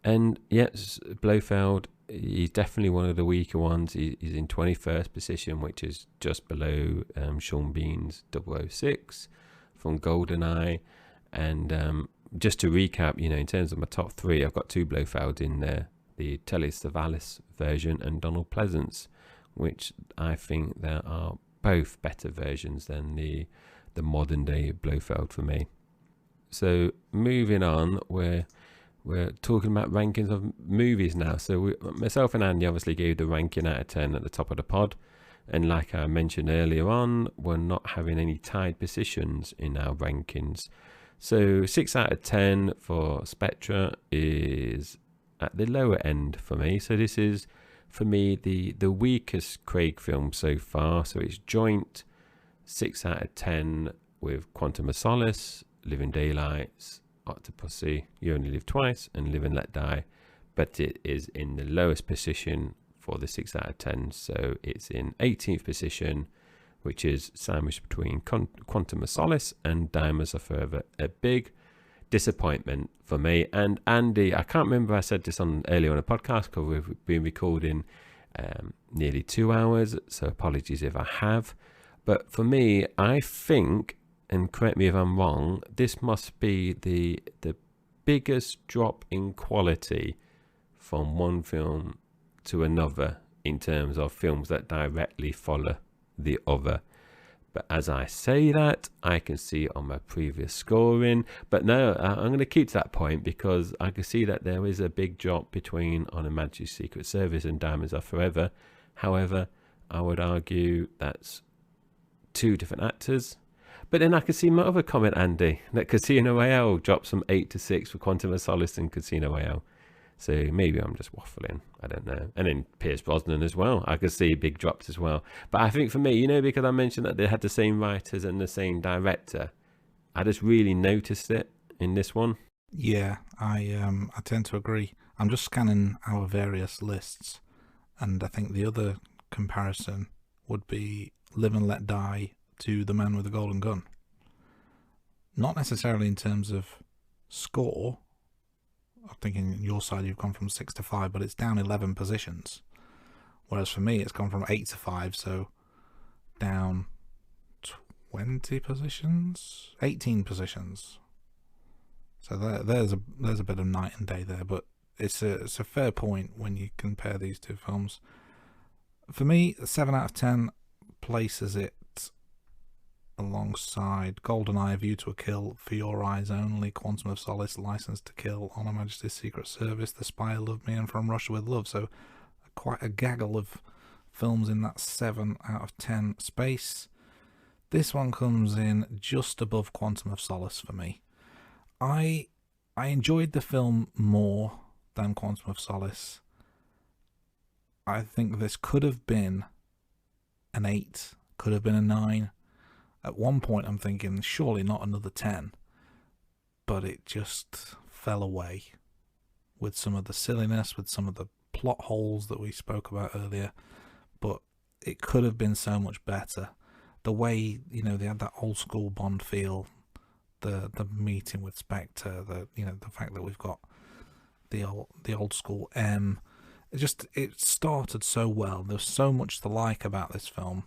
And yes, Blofeld, he's definitely one of the weaker ones. He's in 21st position, which is just below Sean Bean's 006 from GoldenEye. And just to recap, in terms of my top three, I've got two Blofeld in there, the Telly Savalas version and Donald Pleasance, which I think there are both better versions than the modern day Blofeld for me. So moving on, we're talking about rankings of movies now. So myself and Andy obviously gave the ranking out of 10 at the top of the pod. And like I mentioned earlier on, we're not having any tied positions in our rankings. So 6 out of 10 for Spectre is at the lower end for me. So this is, for me, the weakest Craig film so far. So it's joint 6 out of 10 with Quantum of Solace, Living Daylights, Octopussy, You Only Live Twice, and Live and Let Die. But it is in the lowest position for the 6 out of 10. So it's in 18th position, which is sandwiched between Quantum of Solace and Diamonds Are Forever. A big disappointment for me. And Andy, I can't remember if I said this earlier on a podcast, because we've been recording nearly 2 hours, so apologies if I have. But for me, I think, and correct me if I'm wrong, this must be the biggest drop in quality from one film to another in terms of films that directly follow the other. But as I say that, I can see on my previous scoring. But no, I'm going to keep to that point, because I can see that there is a big drop between On Her Majesty's Secret Service and Diamonds Are Forever. However, I would argue that's two different actors. But then I can see my other comment, Andy, that Casino Royale drops from 8 to 6 for Quantum of Solace and Casino Royale. So maybe I'm just waffling. I don't know. And then Pierce Brosnan as well. I could see big drops as well. But I think for me, because I mentioned that they had the same writers and the same director, I just really noticed it in this one. Yeah, I tend to agree. I'm just scanning our various lists, and I think the other comparison would be Live and Let Die to The Man with the Golden Gun. Not necessarily in terms of score. I'm thinking on your side you've gone from 6 to 5, but it's down 11 positions. Whereas for me, it's gone from 8 to 5, so down 20 positions, 18 positions. So there's a bit of night and day there, but it's a fair point when you compare these two films. For me, 7 out of 10 places it alongside GoldenEye, A View to a Kill, For Your Eyes Only, Quantum of Solace, License to Kill, On Her Majesty's Secret Service, The Spy Who Loved Me, and From Russia with Love. So quite a gaggle of films in that 7 out of 10 space. This one comes in just above Quantum of Solace for me. I enjoyed the film more than Quantum of Solace. I think this could have been an 8, could have been a 9. At one point I'm thinking, surely not another 10. But it just fell away with some of the silliness, with some of the plot holes that we spoke about earlier, but it could have been so much better. The way, you know, they had that old school Bond feel, the meeting with Spectre, the fact that we've got the old school M. It started so well. There was so much to like about this film,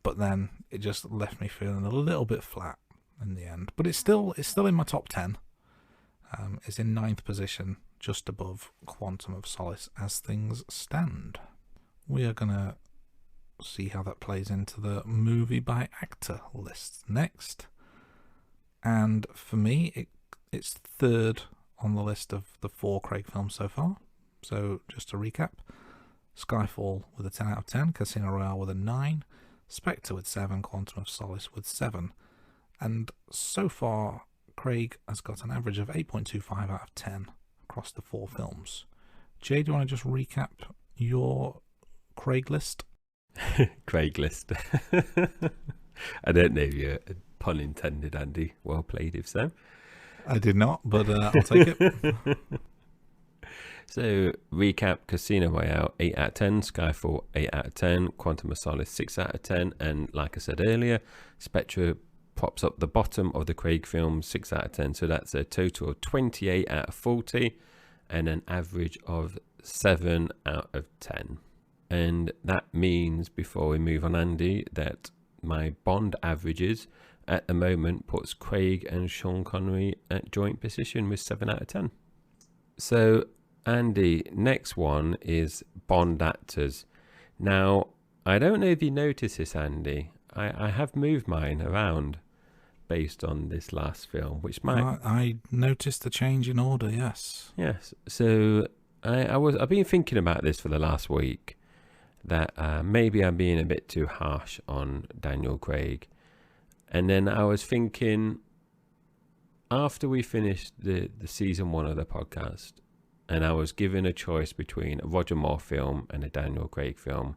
but then it just left me feeling a little bit flat in the end. But it's still in my top 10. It's in 9th position, just above Quantum of Solace as things stand. We are gonna see how that plays into the movie by actor list next. And for me, it's third on the list of the 4 Craig films so far. So just to recap: Skyfall with a 10 out of 10, Casino Royale with a 9, Spectre with 7, Quantum of Solace with 7. And so far, Craig has got an average of 8.25 out of 10 across the 4 films. Jay, do you want to just recap your Craig list? Craig list. I don't know if you're pun intended, Andy. Well played, if so. I did not, but I'll take it. So, recap: Casino Royale 8 out of 10, Skyfall 8 out of 10, Quantum of Solace 6 out of 10, and like I said earlier, Spectre props up the bottom of the Craig films, 6 out of 10. So that's a total of 28 out of 40 and an average of 7 out of 10. And that means, before we move on, Andy, that my Bond averages at the moment puts Craig and Sean Connery at joint position with 7 out of 10. So, Andy, next one is Bond actors. Now, I don't know if you noticed this, Andy. I have moved mine around based on this last film, which might... I noticed the change in order, yes. Yes. So, I've been thinking about this for the last week, that maybe I'm being a bit too harsh on Daniel Craig. And then I was thinking, after we finished the season 1 of the podcast, and I was given a choice between a Roger Moore film and a Daniel Craig film,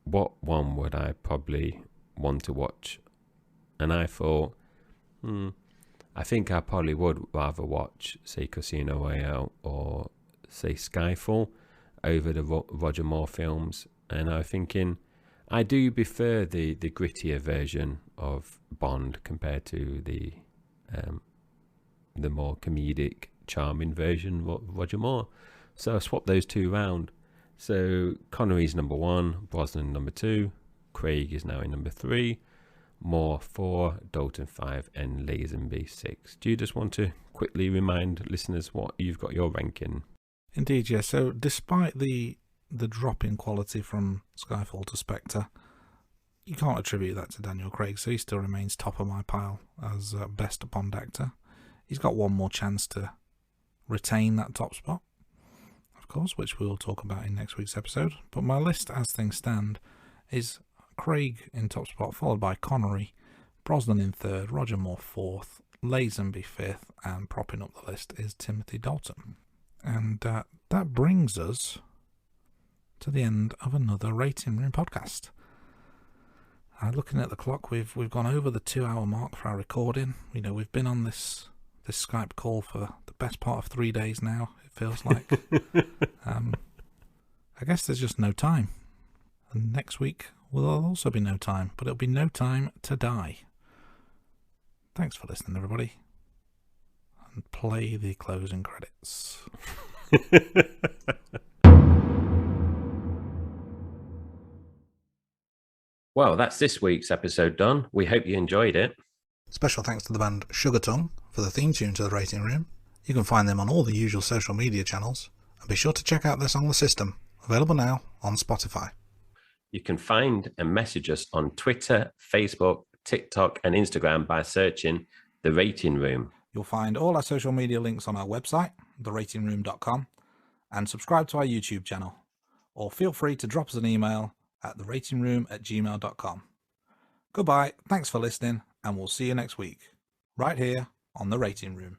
what one would I probably want to watch? And I thought, I think I probably would rather watch, say, Casino Royale or, say, Skyfall over the Roger Moore films. And I was thinking, I do prefer the grittier version of Bond compared to the more comedic, charming version of Roger Moore. So I swapped those two round. So Connery's number 1, Brosnan number 2, Craig is now in number 3, Moore 4, Dalton 5, and Lazenby 6. Do you just want to quickly remind listeners what you've got your ranking? Indeed, yes. So despite the drop in quality from Skyfall to Spectre, you can't attribute that to Daniel Craig, so he still remains top of my pile as best Bond actor. He's got one more chance to retain that top spot, of course, which we'll talk about in next week's episode. But my list, as things stand, is Craig in top spot, followed by Connery, Brosnan in 3rd, Roger Moore 4th, Lazenby 5th, and propping up the list is Timothy Dalton. And that brings us to the end of another Rating Room podcast. Looking at the clock, we've gone over the 2-hour mark for our recording. You know, we've been on this Skype call for the best part of 3 days now, it feels like. I guess there's just no time. And next week will also be no time, but it'll be no time to die. Thanks for listening, everybody. And play the closing credits. Well, that's this week's episode done. We hope you enjoyed it. Special thanks to the band Sugar Tongue for the theme tune to the Rating Room. You can find them on all the usual social media channels, and be sure to check out their song The System, available now on Spotify. You can find and message us on Twitter, Facebook, TikTok, and Instagram by searching The Rating Room. You'll find all our social media links on our website, theratingroom.com, and subscribe to our YouTube channel. Or feel free to drop us an email at theratingroom@gmail.com. Goodbye, thanks for listening, and we'll see you next week, right here on The Rating Room.